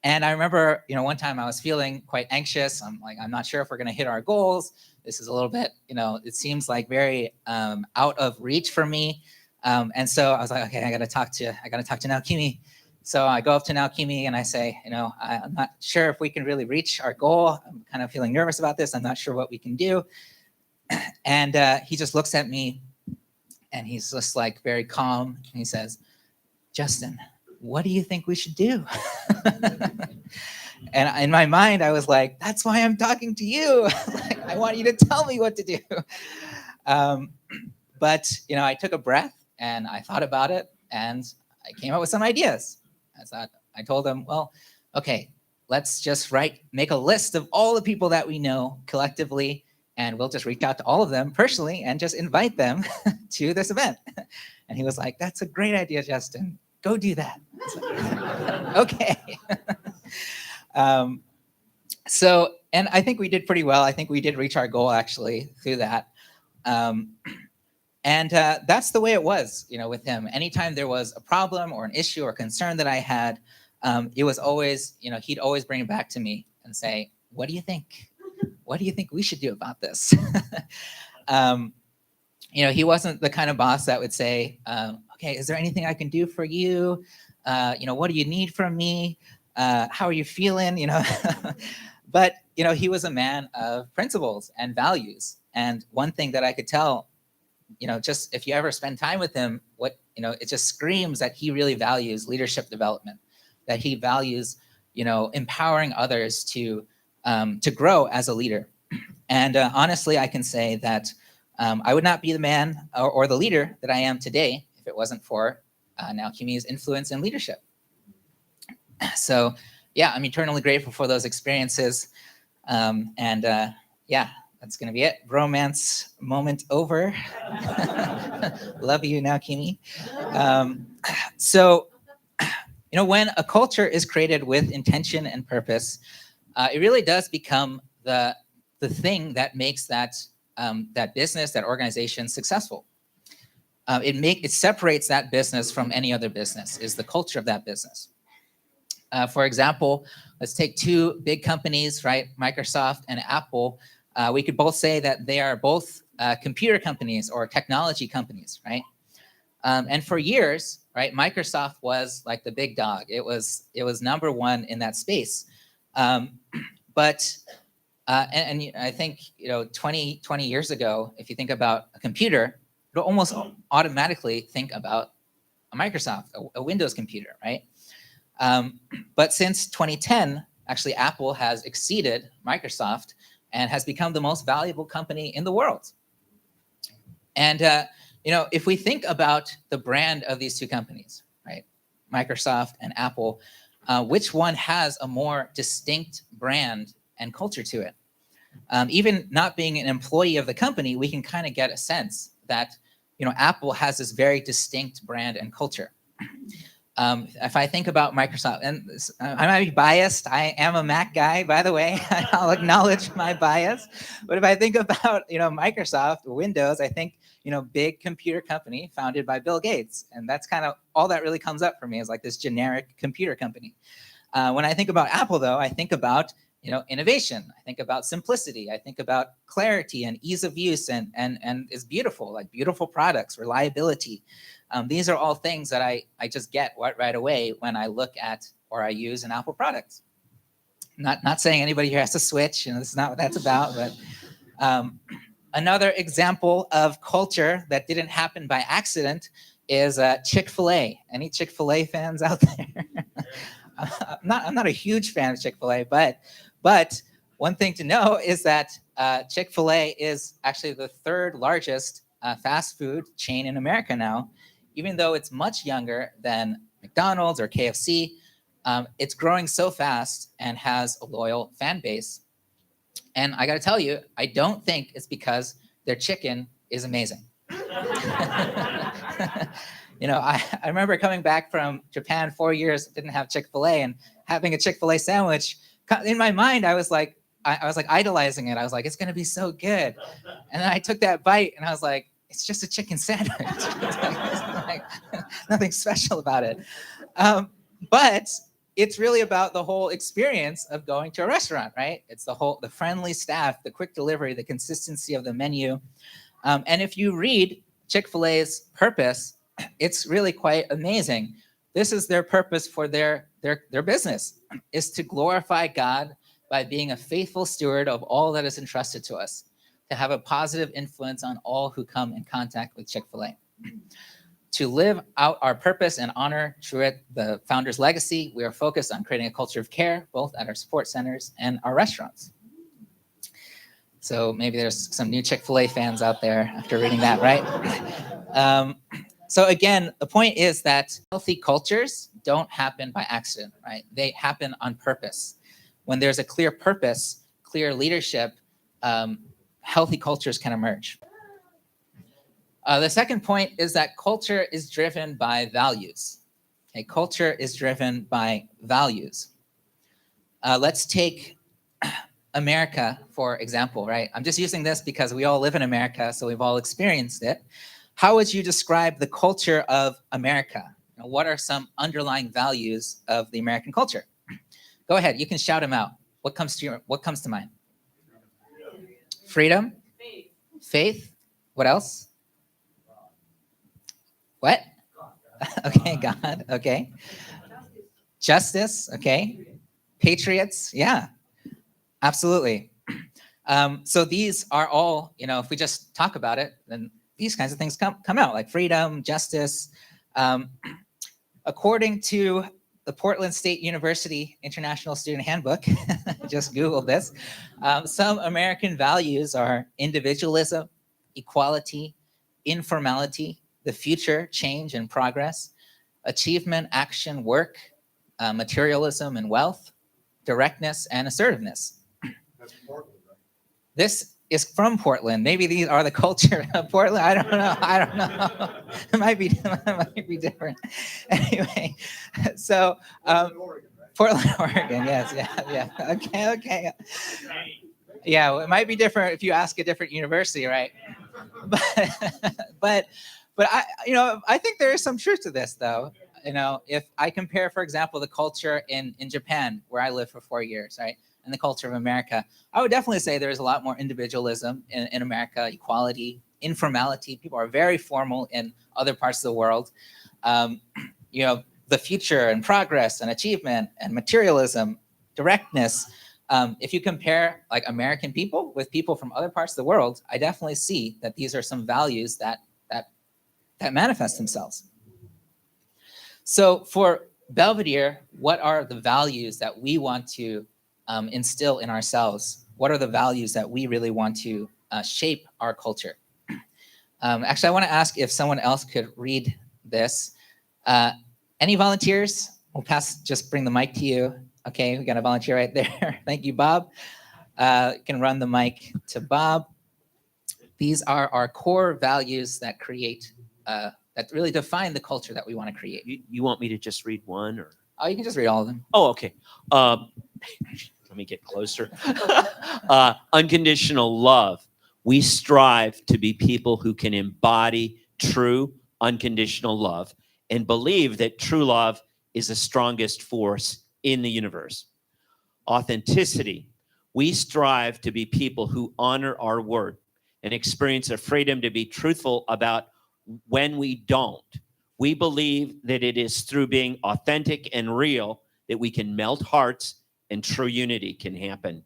And I remember, one time I was feeling quite anxious. I'm like, I'm not sure if we're going to hit our goals. This is a little bit, it seems like very out of reach for me. And so I was like, okay, I got to talk to Naokimi. So I go up to Naokimi and I say, I'm not sure if we can really reach our goal. I'm kind of feeling nervous about this. I'm not sure what we can do. And he just looks at me and he's just like very calm. And he says, Justin, what do you think we should do? And in my mind, I was like, that's why I'm talking to you. Like, I want you to tell me what to do. But I took a breath and I thought about it and I came up with some ideas. I told them, well, okay, let's just make a list of all the people that we know collectively, and we'll just reach out to all of them personally and just invite them to this event. And he was like, that's a great idea, Justin. Go do that. Like, okay. So And I think we did pretty well. I think we did reach our goal actually through that. And that's the way it was, with him. Anytime there was a problem or an issue or concern that I had, it was always, he'd always bring it back to me and say, "What do you think? What do you think we should do about this?" He wasn't the kind of boss that would say, "Okay, is there anything I can do for you? What do you need from me? How are you feeling?" But he was a man of principles and values. And one thing that I could tell, just if you ever spend time with him, it just screams that he really values leadership development, that he values, empowering others to grow as a leader. And honestly, I can say that I would not be the man or the leader that I am today if it wasn't for Naokimi's influence and leadership. So yeah, I'm eternally grateful for those experiences. Yeah, that's going to be it. Romance moment over. Love you, Naokimi. So, when a culture is created with intention and purpose, it really does become the thing that makes that business, that organization successful. It separates that business from any other business, is the culture of that business. For example, let's take two big companies, right? Microsoft and Apple. We could both say that they are both computer companies or technology companies, right? And for years, right, Microsoft was like the big dog. It was number one in that space. But I think 20 years ago, if you think about a computer, you'll almost automatically think about a Microsoft, a Windows computer, right? But since 2010, actually, Apple has exceeded Microsoft and has become the most valuable company in the world. And if we think about the brand of these two companies, right, Microsoft and Apple, which one has a more distinct brand and culture to it? Even not being an employee of the company, we can kind of get a sense that Apple has this very distinct brand and culture. If I think about Microsoft, and I might be biased, I am a Mac guy, by the way. I'll acknowledge my bias. But if I think about Microsoft, Windows, I think big computer company founded by Bill Gates, and that's kind of all that really comes up for me is like this generic computer company. When I think about Apple, though, I think about innovation. I think about simplicity. I think about clarity and ease of use, and it's beautiful, like beautiful products, reliability. These are all things that I just get right away when I look at or I use an Apple product. Not saying anybody here has to switch, this is not what that's about, but another example of culture that didn't happen by accident is Chick-fil-A. Any Chick-fil-A fans out there? I'm not a huge fan of Chick-fil-A, but one thing to know is that Chick-fil-A is actually the third largest fast food chain in America now. Even though it's much younger than McDonald's or KFC, it's growing so fast and has a loyal fan base. And I got to tell you, I don't think it's because their chicken is amazing. I remember coming back from Japan 4 years, didn't have Chick-fil-A, and having a Chick-fil-A sandwich. In my mind, I was like idolizing it. I was like, it's going to be so good. And then I took that bite and I was like, it's just a chicken sandwich. Like, nothing special about it. But it's really about the whole experience of going to a restaurant, right? It's the friendly staff, the quick delivery, the consistency of the menu. And if you read Chick-fil-A's purpose, it's really quite amazing. This is their purpose for their business, is to glorify God by being a faithful steward of all that is entrusted to us, to have a positive influence on all who come in contact with Chick-fil-A. To live out our purpose and honor through the founder's legacy, we are focused on creating a culture of care, both at our support centers and our restaurants. So maybe there's some new Chick-fil-A fans out there after reading that, right? So again, the point is that healthy cultures don't happen by accident, right? They happen on purpose. When there's a clear purpose, clear leadership, healthy cultures can emerge. The second point is that culture is driven by values. Okay, culture is driven by values. Let's take America, for example, right? I'm just using this because we all live in America, so we've all experienced it. How would you describe the culture of America? You know, what are some underlying values of the American culture? Go ahead, you can shout them out. What comes to mind? Freedom? Faith? What else? What? Okay, God. Okay. Justice. Okay. Patriots. Yeah, absolutely. So these are all, you know, if we just talk about it, then these kinds of things come out, like freedom, justice. According to the Portland State University International Student Handbook, just Googled this, some American values are individualism, equality, informality, the future, change and progress, achievement, action, work, materialism and wealth, directness and assertiveness. That's Portland, right? This is from Portland. Maybe these are the culture of Portland. I don't know. It might be different. Anyway, so Oregon, right? Portland, Oregon. Yes, yeah. Okay. Yeah, well, it might be different if you ask a different university, right? But I, you know, I think there is some truth to this, though. You know, if I compare, for example, the culture in Japan, where I lived for 4 years, right, and the culture of America, I would definitely say there's a lot more individualism in America, equality, informality. People are very formal in other parts of the world. You know, the future and progress and achievement and materialism, directness. If you compare like American people with people from other parts of the world, I definitely see that these are some values that manifest themselves. So for Belvedere, what are the values that we want to instill in ourselves? What are the values that we really want to shape our culture? Actually, I want to ask if someone else could read this. Any volunteers? We'll just bring the mic to you. Okay, we got a volunteer right there. Thank you, Bob. You can run the mic to Bob. These are our core values that create, that really define the culture that we want to create. You want me to just read one, or? Oh, you can just read all of them. Oh, okay. Let me get closer. Unconditional love. We strive to be people who can embody true unconditional love and believe that true love is the strongest force in the universe. Authenticity. We strive to be people who honor our word and experience a freedom to be truthful about when we don't. We believe that it is through being authentic and real that we can melt hearts and true unity can happen.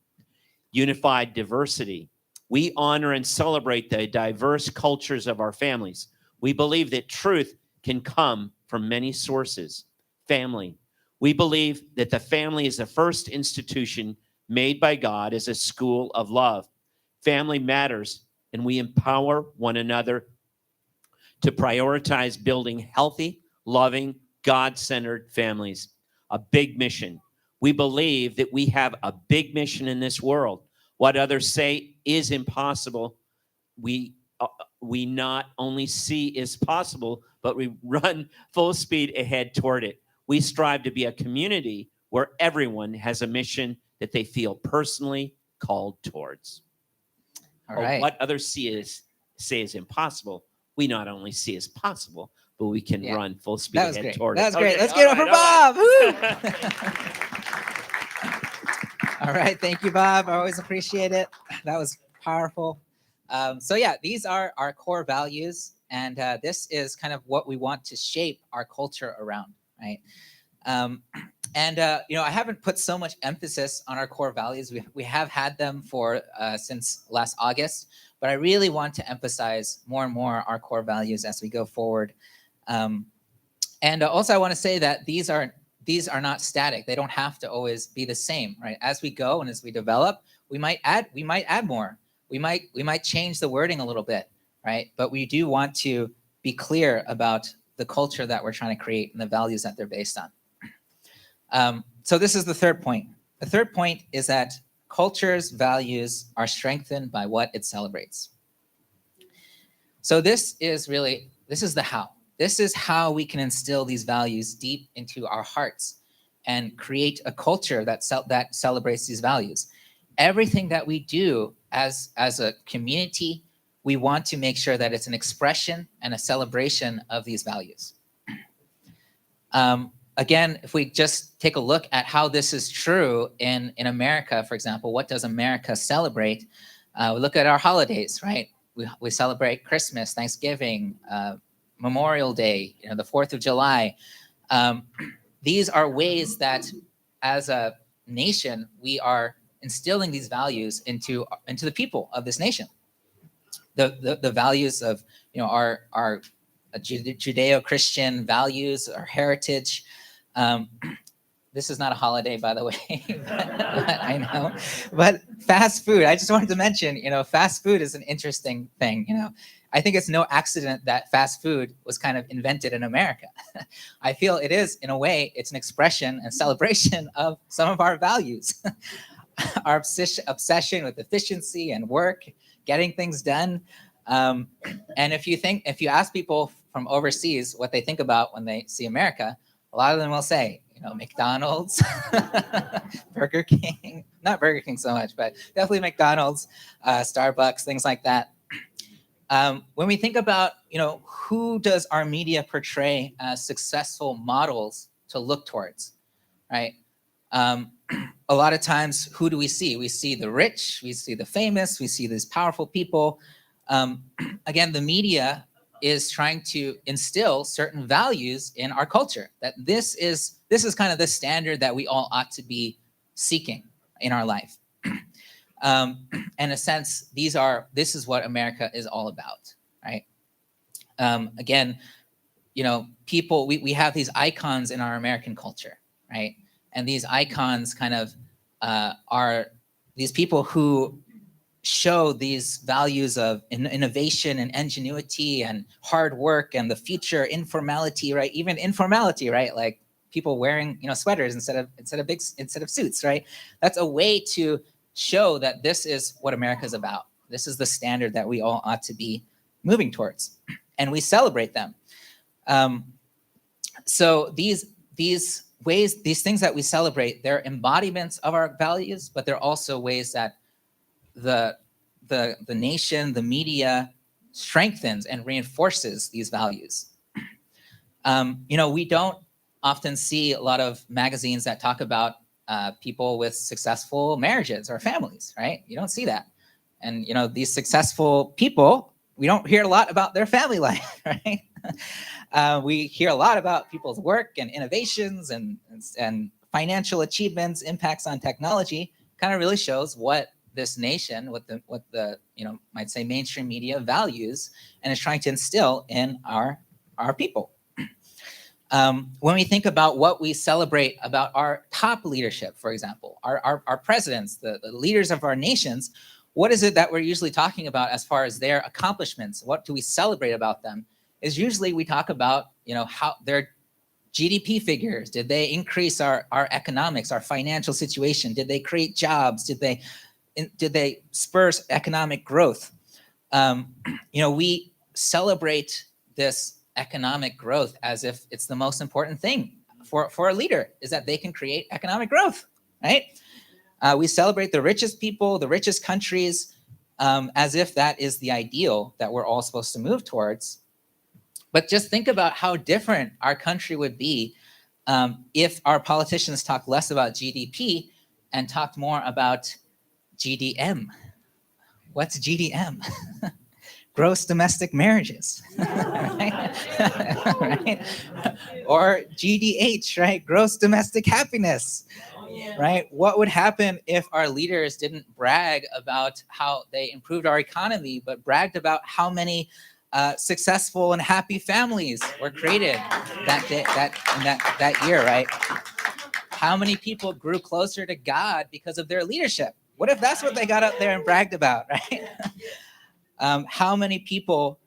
Unified diversity. We honor and celebrate the diverse cultures of our families. We believe that truth can come from many sources. Family. We believe that the family is the first institution made by God as a school of love. Family matters, and we empower one another to prioritize building healthy, loving, God-centered families. A big mission. We believe that we have a big mission in this world. What others say is impossible, we not only see is possible, but we run full speed ahead toward it. We strive to be a community where everyone has a mission that they feel personally called towards. All right. What others say is impossible, we not only see as possible, but we can run full speed That was ahead great. toward That it. was great. Okay, Let's get it all for right, Bob. Woo! All right. Thank you, Bob. I always appreciate it. That was powerful. So yeah, these are our core values, and this is kind of what we want to shape our culture around, right? You know, I haven't put so much emphasis on our core values. We have had them for since last August, but I really want to emphasize more and more our core values as we go forward. Also, I want to say that these are not static. They don't have to always be the same, right? As we go and as we develop, we might add more. We might change the wording a little bit, right? But we do want to be clear about the culture that we're trying to create and the values that they're based on. So this is the third point. The third point is that culture's values are strengthened by what it celebrates. So this is the how. This is how we can instill these values deep into our hearts and create a culture that celebrates these values. everything that we do as a community, we want to make sure that it's an expression and a celebration of these values. Again, if we just take a look at how this is true in America, for example, what does America celebrate? We look at our holidays, right? We celebrate Christmas, Thanksgiving, Memorial Day, the 4th of July. These are ways that as a nation, we are instilling these values into the people of this nation. The values of our Judeo-Christian values, our heritage. This is not a holiday, by the way, but I know. But fast food, I just wanted to mention, fast food is an interesting thing. I think it's no accident that fast food was kind of invented in America. I feel it is, in a way, it's an expression and celebration of some of our values. Our obsession with efficiency and work, getting things done. And if you ask people from overseas what they think about when they see America, a lot of them will say, McDonald's, Burger King, not Burger King so much, but definitely McDonald's, Starbucks, things like that. When we think about, who does our media portray as successful models to look towards, right? A lot of times, who do we see? We see the rich, we see the famous, we see these powerful people. Again, the media is trying to instill certain values in our culture, that this is kind of the standard that we all ought to be seeking in our life. In a sense, this is what America is all about, right? Again, people, we have these icons in our American culture, right? And these icons kind of are these people who show these values of innovation and ingenuity and hard work and the future, informality, right? Even informality, right? Like people wearing, sweaters instead of suits, right? That's a way to show that this is what America is about. This is the standard that we all ought to be moving towards, and we celebrate them. So these ways, these things that we celebrate, they're embodiments of our values, but they're also ways that the nation, the media strengthens and reinforces these values. We don't often see a lot of magazines that talk about people with successful marriages or families, right? You don't see that. And, these successful people, we don't hear a lot about their family life, right? We hear a lot about people's work and innovations and financial achievements, impacts on technology. Kind of really shows what this nation, what the might say mainstream media values and is trying to instill in our people. When we think about what we celebrate about our top leadership, for example, our presidents, the leaders of our nations, what is it that we're usually talking about as far as their accomplishments? What do we celebrate about them? Is usually we talk about, how their GDP figures. Did they increase our economics, our financial situation? Did they create jobs? Did they spur economic growth? We celebrate this economic growth as if it's the most important thing for a leader, is that they can create economic growth, right? We celebrate the richest people, the richest countries, as if that is the ideal that we're all supposed to move towards. But just think about how different our country would be if our politicians talked less about GDP and talked more about GDM. What's GDM? Gross domestic marriages, right? Right? Or GDH, right? Gross domestic happiness, right? What would happen if our leaders didn't brag about how they improved our economy, but bragged about how many successful and happy families were created that year, right? How many people grew closer to God because of their leadership? What if that's what they got up there and bragged about, right? How many people,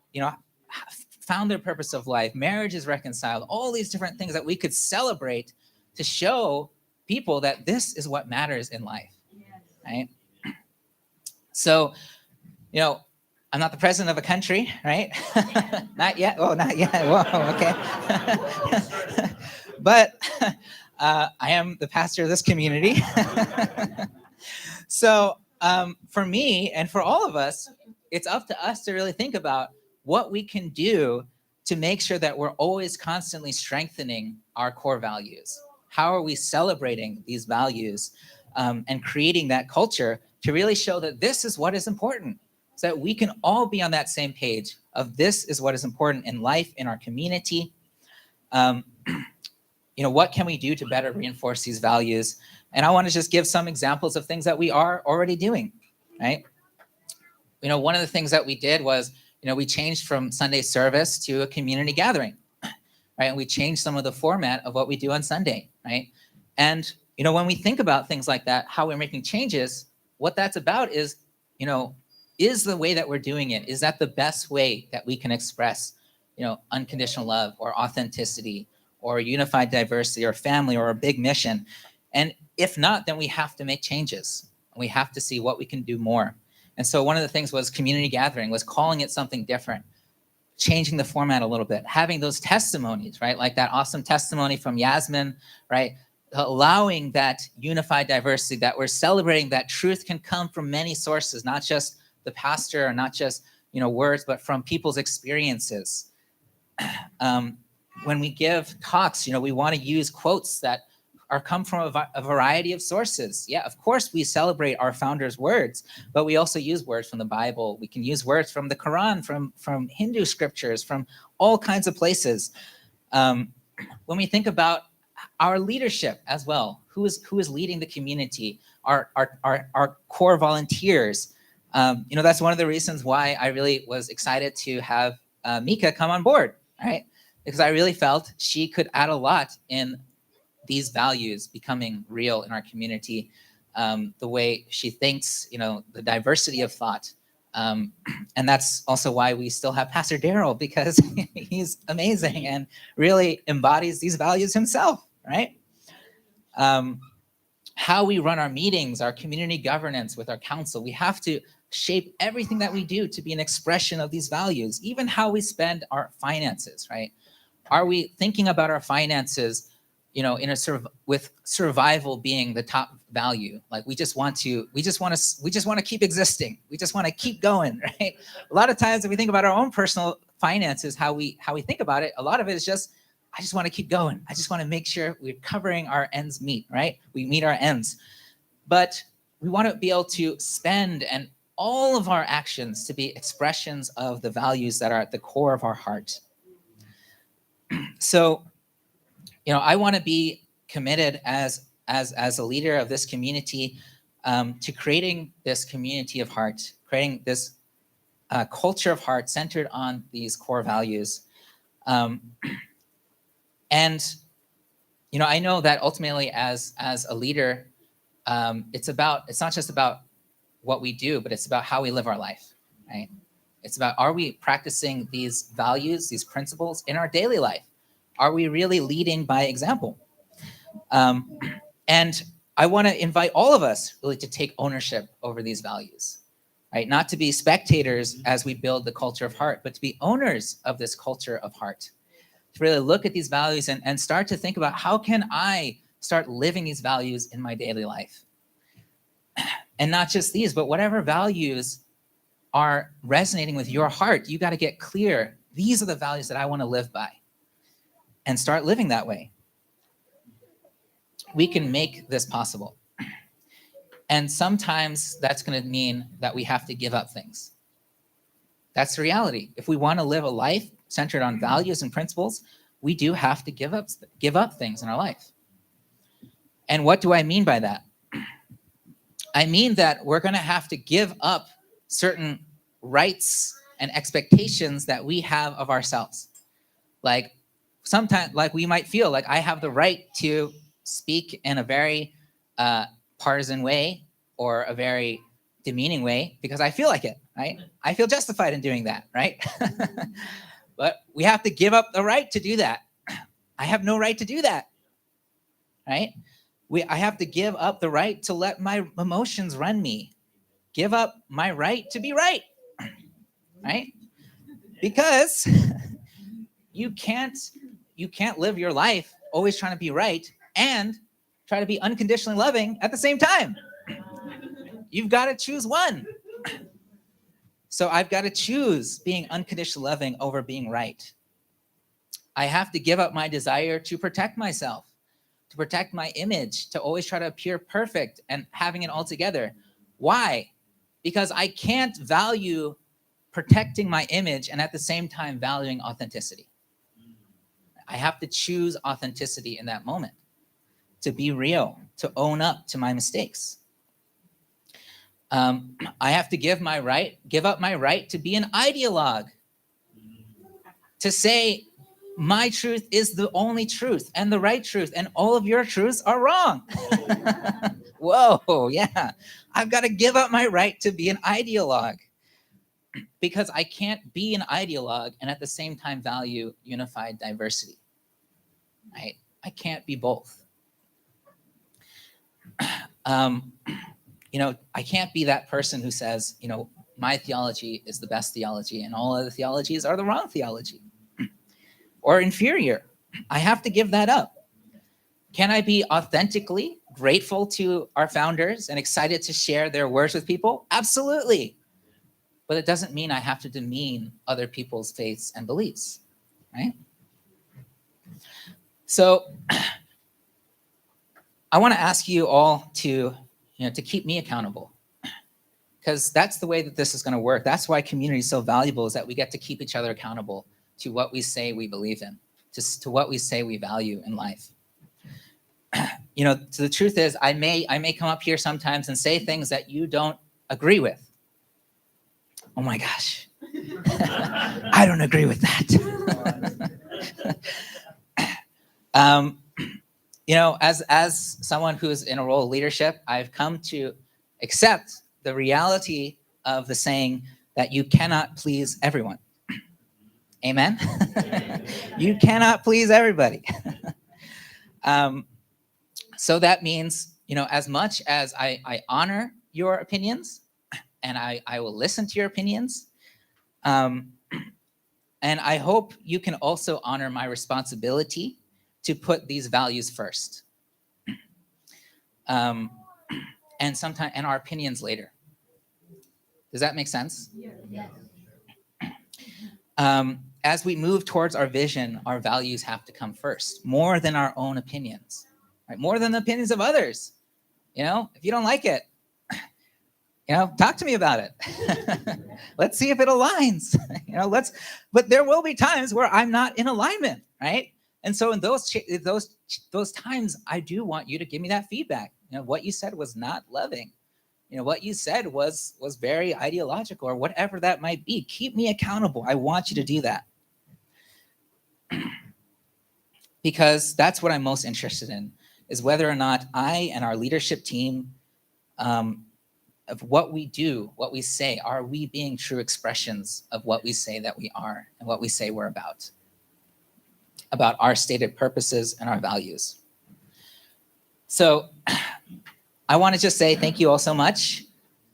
found their purpose of life, marriage is reconciled, all these different things that we could celebrate to show people that this is what matters in life, right? So, I'm not the president of a country, right? Not yet. Oh, not yet. Whoa, okay. But I am the pastor of this community. So for me and for all of us, it's up to us to really think about what we can do to make sure that we're always constantly strengthening our core values. How are we celebrating these values and creating that culture to really show that this is what is important, so that we can all be on that same page of this is what is important in life, in our community. What can we do to better reinforce these values? And I want to just give some examples of things that we are already doing, right? One of the things that we did was, we changed from Sunday service to a community gathering, right? And we changed some of the format of what we do on Sunday, right? And, when we think about things like that, how we're making changes, what that's about is, is the way that we're doing it, is that the best way that we can express, unconditional love or authenticity or unified diversity or family or a big mission? And if not, then we have to make changes. We have to see what we can do more. And so one of the things was community gathering, was calling it something different, changing the format a little bit, having those testimonies, right? Like that awesome testimony from Yasmin, right? Allowing that unified diversity, that we're celebrating that truth can come from many sources, not just the pastor or not just, words, but from people's experiences. When we give talks, we want to use quotes that come from a variety of sources. Yeah, of course, we celebrate our founders' words, but we also use words from the Bible. We can use words from the Quran, from Hindu scriptures, from all kinds of places. When we think about our leadership as well, who is leading the community, our core volunteers. That's one of the reasons why I really was excited to have Mika come on board, right? Because I really felt she could add a lot in these values becoming real in our community, the way she thinks, the diversity of thought. And that's also why we still have Pastor Daryl, because he's amazing and really embodies these values himself, right? How we run our meetings, our community governance with our council, we have to shape everything that we do to be an expression of these values, even how we spend our finances, right? Are we thinking about our finances, in a sort of with survival being the top value? Like we just want to keep existing. We just want to keep going, right? A lot of times if we think about our own personal finances, how we think about it, a lot of it is just, I just want to keep going. I just want to make sure we're covering our ends meet, right? We meet our ends. But we want to be able to spend and all of our actions to be expressions of the values that are at the core of our heart. So, I want to be committed as a leader of this community to creating this community of heart, creating this culture of heart centered on these core values. And, I know that ultimately as a leader, it's not just about what we do, but it's about how we live our life, right? It's about, are we practicing these values, these principles in our daily life? Are we really leading by example? And I want to invite all of us really to take ownership over these values, right? Not to be spectators as we build the culture of heart, but to be owners of this culture of heart. To really look at these values and start to think about, how can I start living these values in my daily life? And not just these, but whatever values are resonating with your heart, you got to get clear. These are the values that I want to live by. And start living that way. We can make this possible. And sometimes that's going to mean that we have to give up things. That's the reality. If we want to live a life centered on values and principles, we do have to give up things in our life. And what do I mean by that? I mean that we're going to have to give up certain rights and expectations that we have of ourselves. Like, sometimes, like we might feel like I have the right to speak in a very partisan way or a very demeaning way because I feel like it, right? I feel justified in doing that, right? But we have to give up the right to do that. I have no right to do that, right? I have to give up the right to let my emotions run me. Give up my right to be right, right? Because you can't live your life always trying to be right and try to be unconditionally loving at the same time. You've got to choose one. So I've got to choose being unconditionally loving over being right. I have to give up my desire to protect myself, to protect my image, to always try to appear perfect and having it all together. Why? Because I can't value protecting my image and at the same time valuing authenticity. I have to choose authenticity in that moment, to be real, to own up to my mistakes. I have to give up my right to be an ideologue, to say my truth is the only truth and the right truth, and all of your truths are wrong. Whoa, yeah. I've got to give up my right to be an ideologue, because I can't be an ideologue and at the same time value unified diversity. Right? I can't be both. I can't be that person who says, my theology is the best theology and all other theologies are the wrong theology or inferior. I have to give that up. Can I be authentically grateful to our founders and excited to share their words with people? Absolutely. But it doesn't mean I have to demean other people's faiths and beliefs, right? So I want to ask you all to keep me accountable, because that's the way that this is going to work. That's why community is so valuable, is that we get to keep each other accountable to what we say we believe in, to what we say we value in life. So the truth is, I may come up here sometimes and say things that you don't agree with. Oh my gosh. I don't agree with that. As someone who's in a role of leadership, I've come to accept the reality of the saying that you cannot please everyone. Amen? You cannot please everybody. So that means, as much as I honor your opinions, and I will listen to your opinions, and I hope you can also honor my responsibility to put these values first, and our opinions later. Does that make sense? Yeah. As we move towards our vision, our values have to come first, more than our own opinions, right? More than the opinions of others. If you don't like it, talk to me about it. Let's see if it aligns. But there will be times where I'm not in alignment, right? And so in those times, I do want you to give me that feedback. What you said was not loving. What you said was very ideological, or whatever that might be. Keep me accountable. I want you to do that. Because that's what I'm most interested in, is whether or not I and our leadership team, of what we do, what we say, are we being true expressions of what we say that we are and what we say we're about our stated purposes and our values. So I want to just say thank you all so much.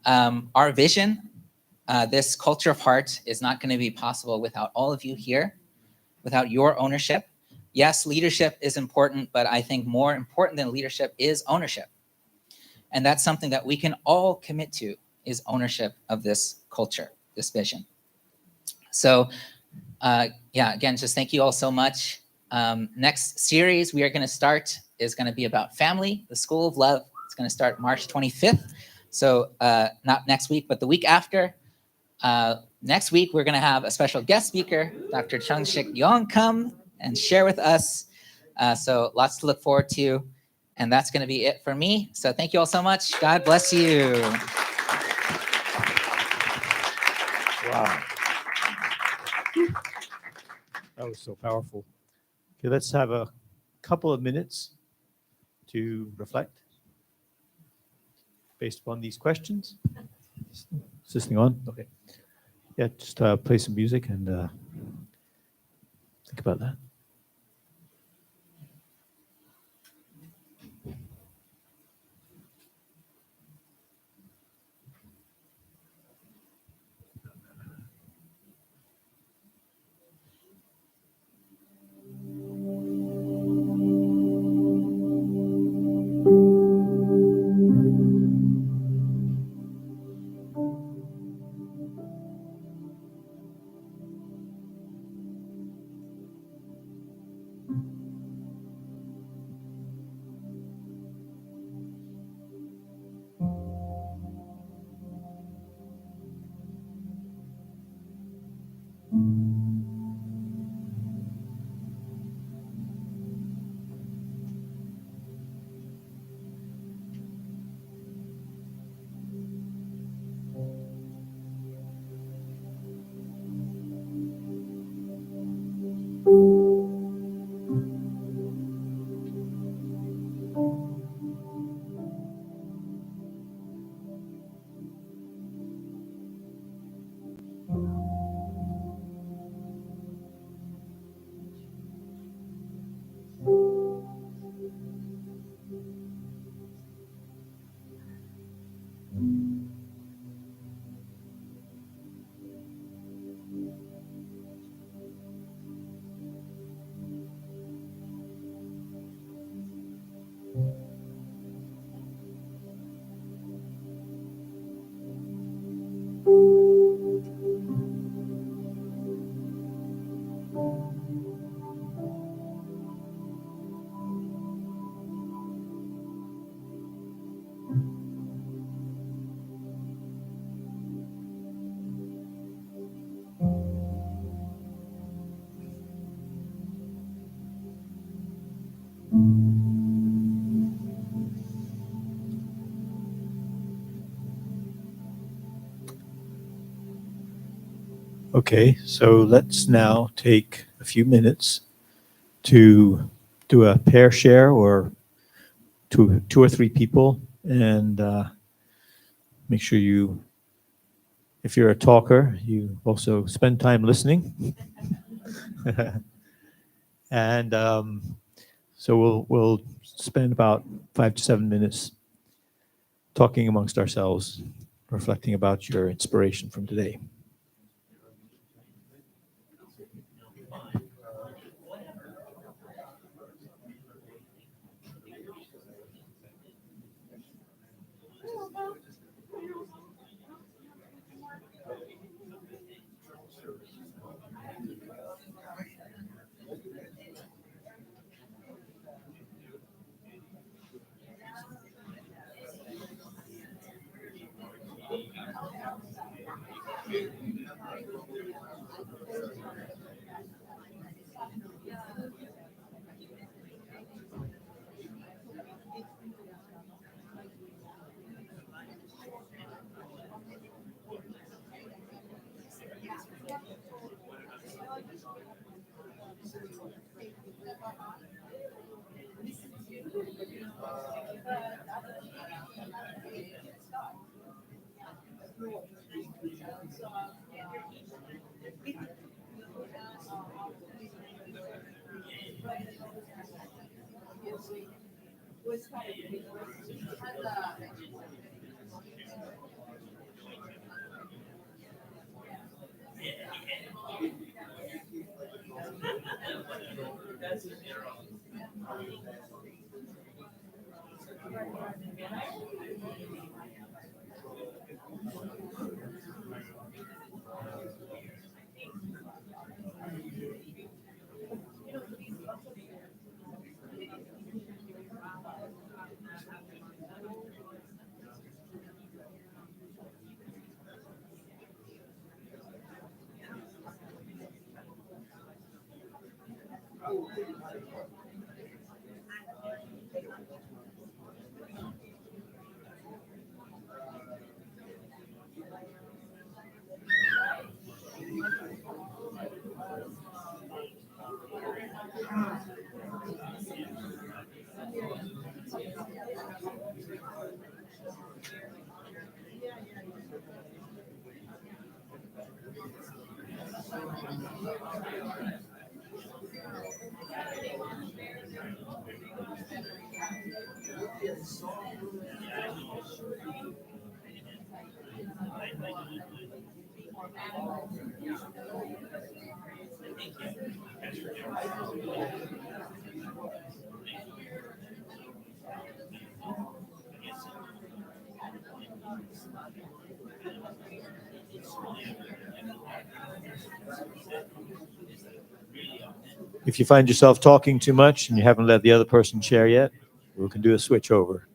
Our vision, this culture of heart, is not going to be possible without all of you here, without your ownership. Yes, leadership is important, but I think more important than leadership is ownership. And that's something that we can all commit to, is ownership of this culture, this vision. So again, just thank you all so much. Next series we are going to start is going to be about family, the School of Love. It's going to start March 25th. So not next week, but the week after. Next week, we're going to have a special guest speaker, Dr. Chung-Shik Yong, come and share with us. So lots to look forward to. And that's going to be it for me. So thank you all so much. God bless you. Wow. That was so powerful. Okay, let's have a couple of minutes to reflect based upon these questions. Is this thing on? Okay. Yeah, just play some music and think about that. Okay, so let's now take a few minutes to do a pair share or two or three people, and make sure you, if you're a talker, you also spend time listening. And so we'll spend about 5 to 7 minutes talking amongst ourselves, reflecting about your inspiration from today. If you find yourself talking too much and you haven't let the other person share yet, we can do a switch over.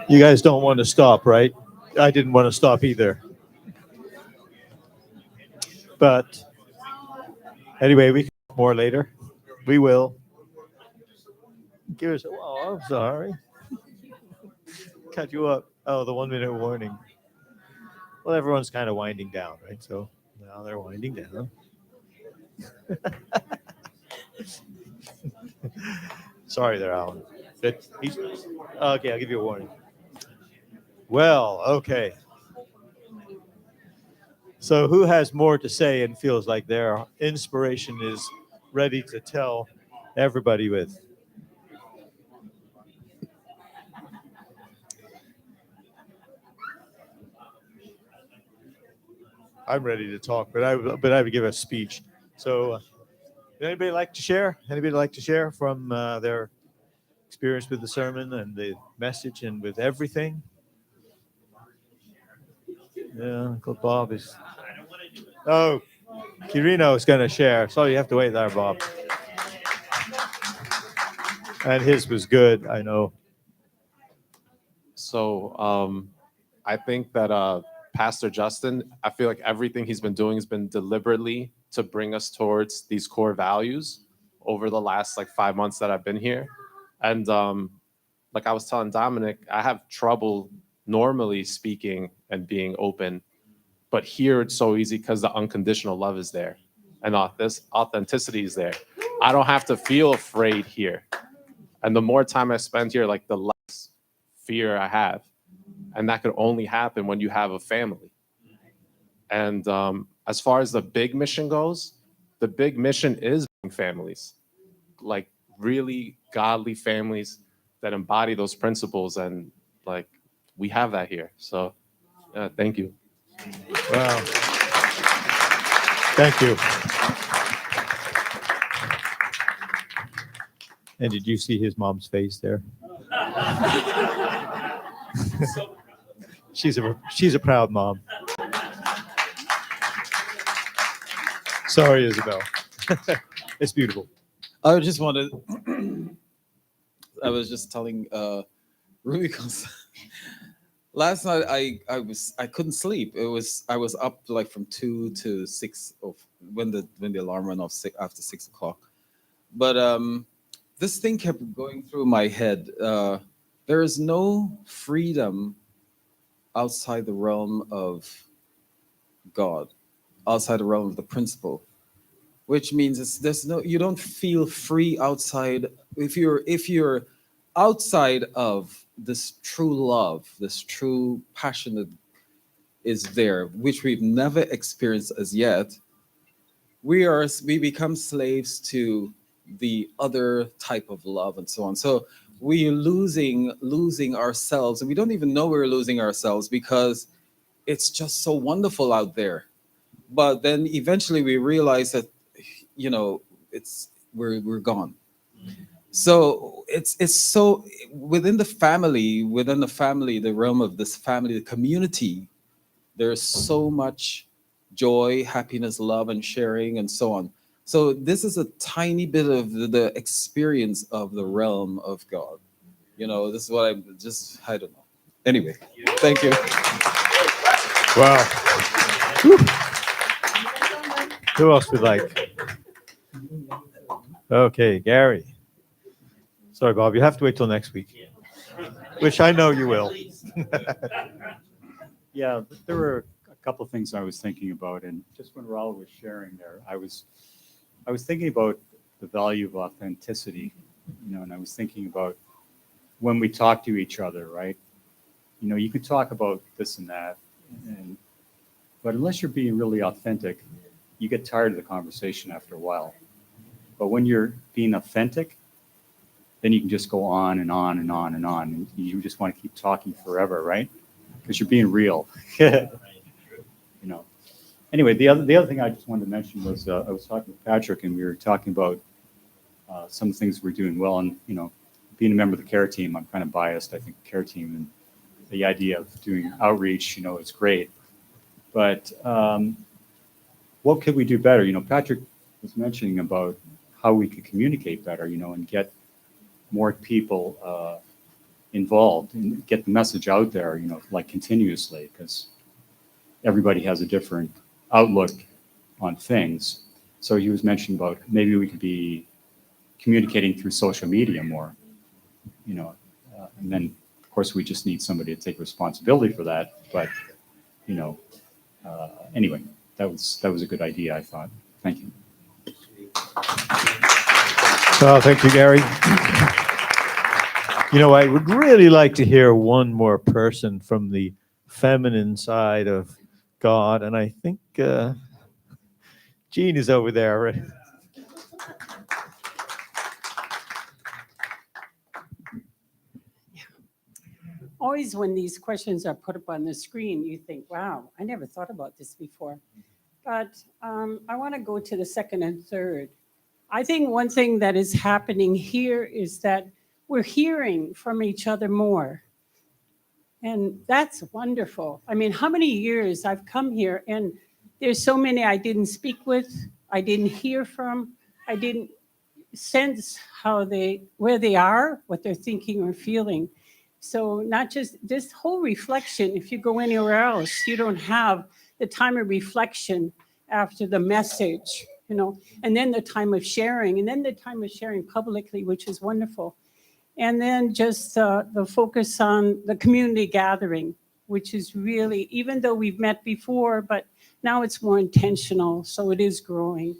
You guys don't want to stop, right? I didn't want to stop either. But anyway, we can talk more later. We will. Give us. Oh, I'm sorry. Cut you up. Oh, the 1 minute warning. Well, everyone's kind of winding down, right? So now they're winding down. Sorry there, Alan. Okay, I'll give you a warning. Well, okay. So who has more to say and feels like their inspiration is ready to tell everybody with? I'm ready to talk, but I would give a speech. So, anybody like to share? Anybody like to share from their experience with the sermon and the message and with everything? Yeah, Uncle Bob is. Oh, Kirino is going to share. So you have to wait there, Bob. And his was good, I know. So I think that Pastor Justin, I feel like everything he's been doing has been deliberately to bring us towards these core values over the last like 5 months that I've been here. And like I was telling Dominic, I have trouble normally speaking and being open, but here it's so easy because the unconditional love is there and this authenticity is there. I don't have to feel afraid here. And the more time I spend here, like the less fear I have. And that could only happen when you have a family. And as far as the big mission goes, the big mission is families, like really godly families that embody those principles. And like, we have that here. So thank you. Wow. Thank you. And did you see his mom's face there? She's a proud mom. Sorry, Isabel. It's beautiful. I just wanted. I was just telling Ruby last night I couldn't sleep. I was up like from 2 to 6 of when the alarm went off after 6 o'clock. But this thing kept going through my head. There is no freedom outside the realm of God, outside the realm of the principle. which means you don't feel free outside. If you're outside of this true love, this true passion that is there, which we've never experienced as yet, we become slaves to the other type of love and so on. So we're losing ourselves, and we don't even know we're losing ourselves because it's just so wonderful out there. But then eventually we realize that, it's we're gone. So it's so within the family, the realm of this family, the community, there's so much joy, happiness, love, and sharing, and so on. So this is a tiny bit of the experience of the realm of God. This is what I don't know. Anyway, thank you. Wow. Whew. Who else would like? Okay, Gary. Sorry, Bob, you have to wait till next week, which I know you will. Yeah, there were a couple of things I was thinking about, and just when Raul was sharing there, I was thinking about the value of authenticity, and I was thinking about when we talk to each other, right? You can talk about this and that, but unless you're being really authentic, you get tired of the conversation after a while. But when you're being authentic, then you can just go on and on and on and on, and you just want to keep talking forever, right? Because you're being real. Anyway, the other thing I just wanted to mention was I was talking with Patrick, and we were talking about some of the things we're doing well. And being a member of the care team, I'm kind of biased. I think the care team and the idea of doing outreach, is great. But what could we do better? Patrick was mentioning about how we could communicate better, and get more people involved and get the message out there, like continuously, because everybody has a different outlook on things. So he was mentioning about maybe we could be communicating through social media more, and then of course we just need somebody to take responsibility for that. But anyway, that was a good idea, I thought. Thank you. Well, thank you, Gary. I would really like to hear one more person from the feminine side of God, and I think Jean is over there. Always when these questions are put up on the screen, you think, wow, I never thought about this before. But I want to go to the second and third. I think one thing that is happening here is that we're hearing from each other more. And that's wonderful. I mean, how many years I've come here, and there's so many I didn't speak with, I didn't hear from, I didn't sense where they are, what they're thinking or feeling. So not just this whole reflection, if you go anywhere else, you don't have the time of reflection after the message, and then the time of sharing, and then the time of sharing publicly, which is wonderful. And then just the focus on the community gathering, which is really, even though we've met before, but now it's more intentional, so it is growing.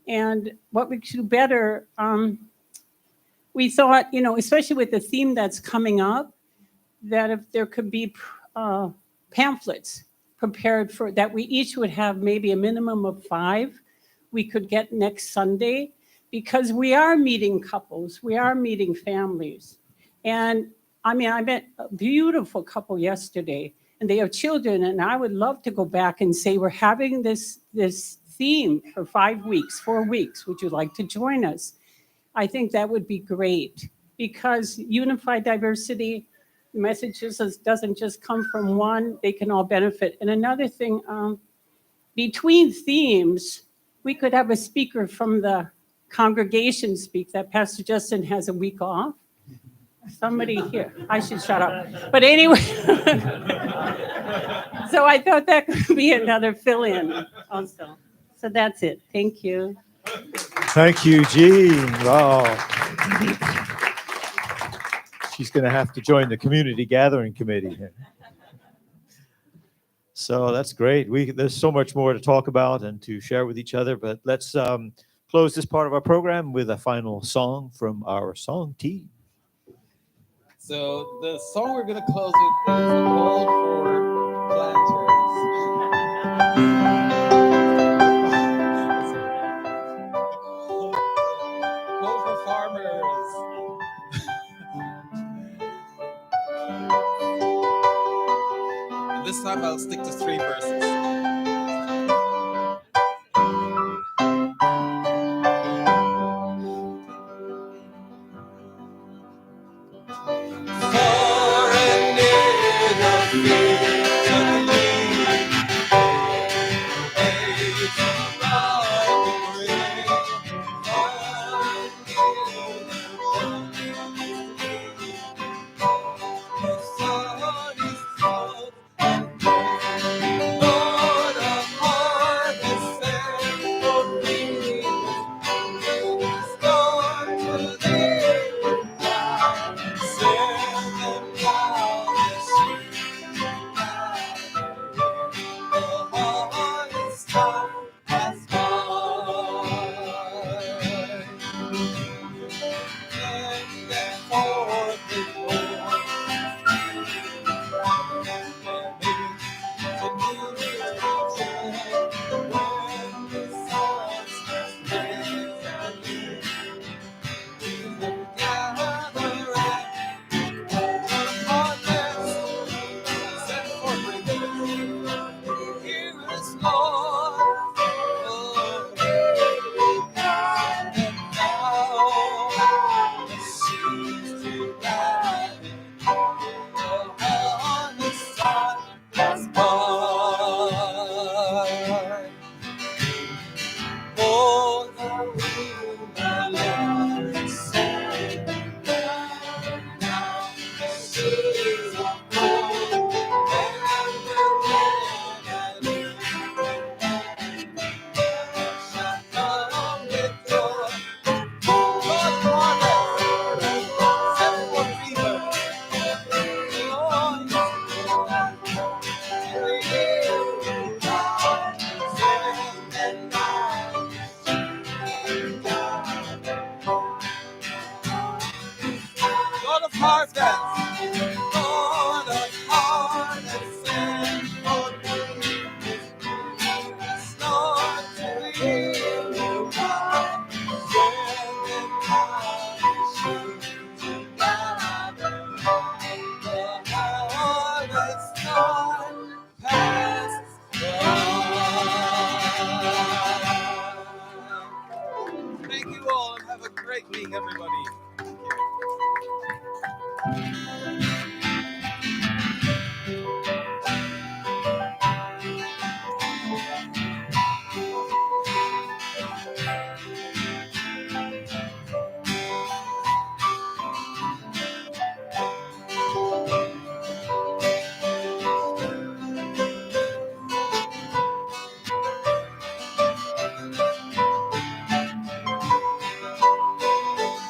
And what we could do better, we thought, especially with the theme that's coming up, that if there could be pamphlets prepared for that, we each would have maybe a minimum of 5 we could get next Sunday, because we are meeting couples, we are meeting families. And I met a beautiful couple yesterday, and they have children, and I would love to go back and say, we're having this theme for 5 weeks, 4 weeks. Would you like to join us? I think that would be great, because unified diversity messages doesn't just come from one, they can all benefit. And another thing, between themes, we could have a speaker from the congregation speak, that Pastor Justin has a week off. Somebody here, I should shut up. But anyway, so I thought that could be another fill-in also. So that's it. Thank you. Thank you, Jean. Wow. She's going to have to join the community gathering committee here. So that's great. There's so much more to talk about and to share with each other, but let's close this part of our program with a final song from our song team. So the song we're gonna close with is a call for planters. Call for farmers. And this time I'll stick to 3 verses.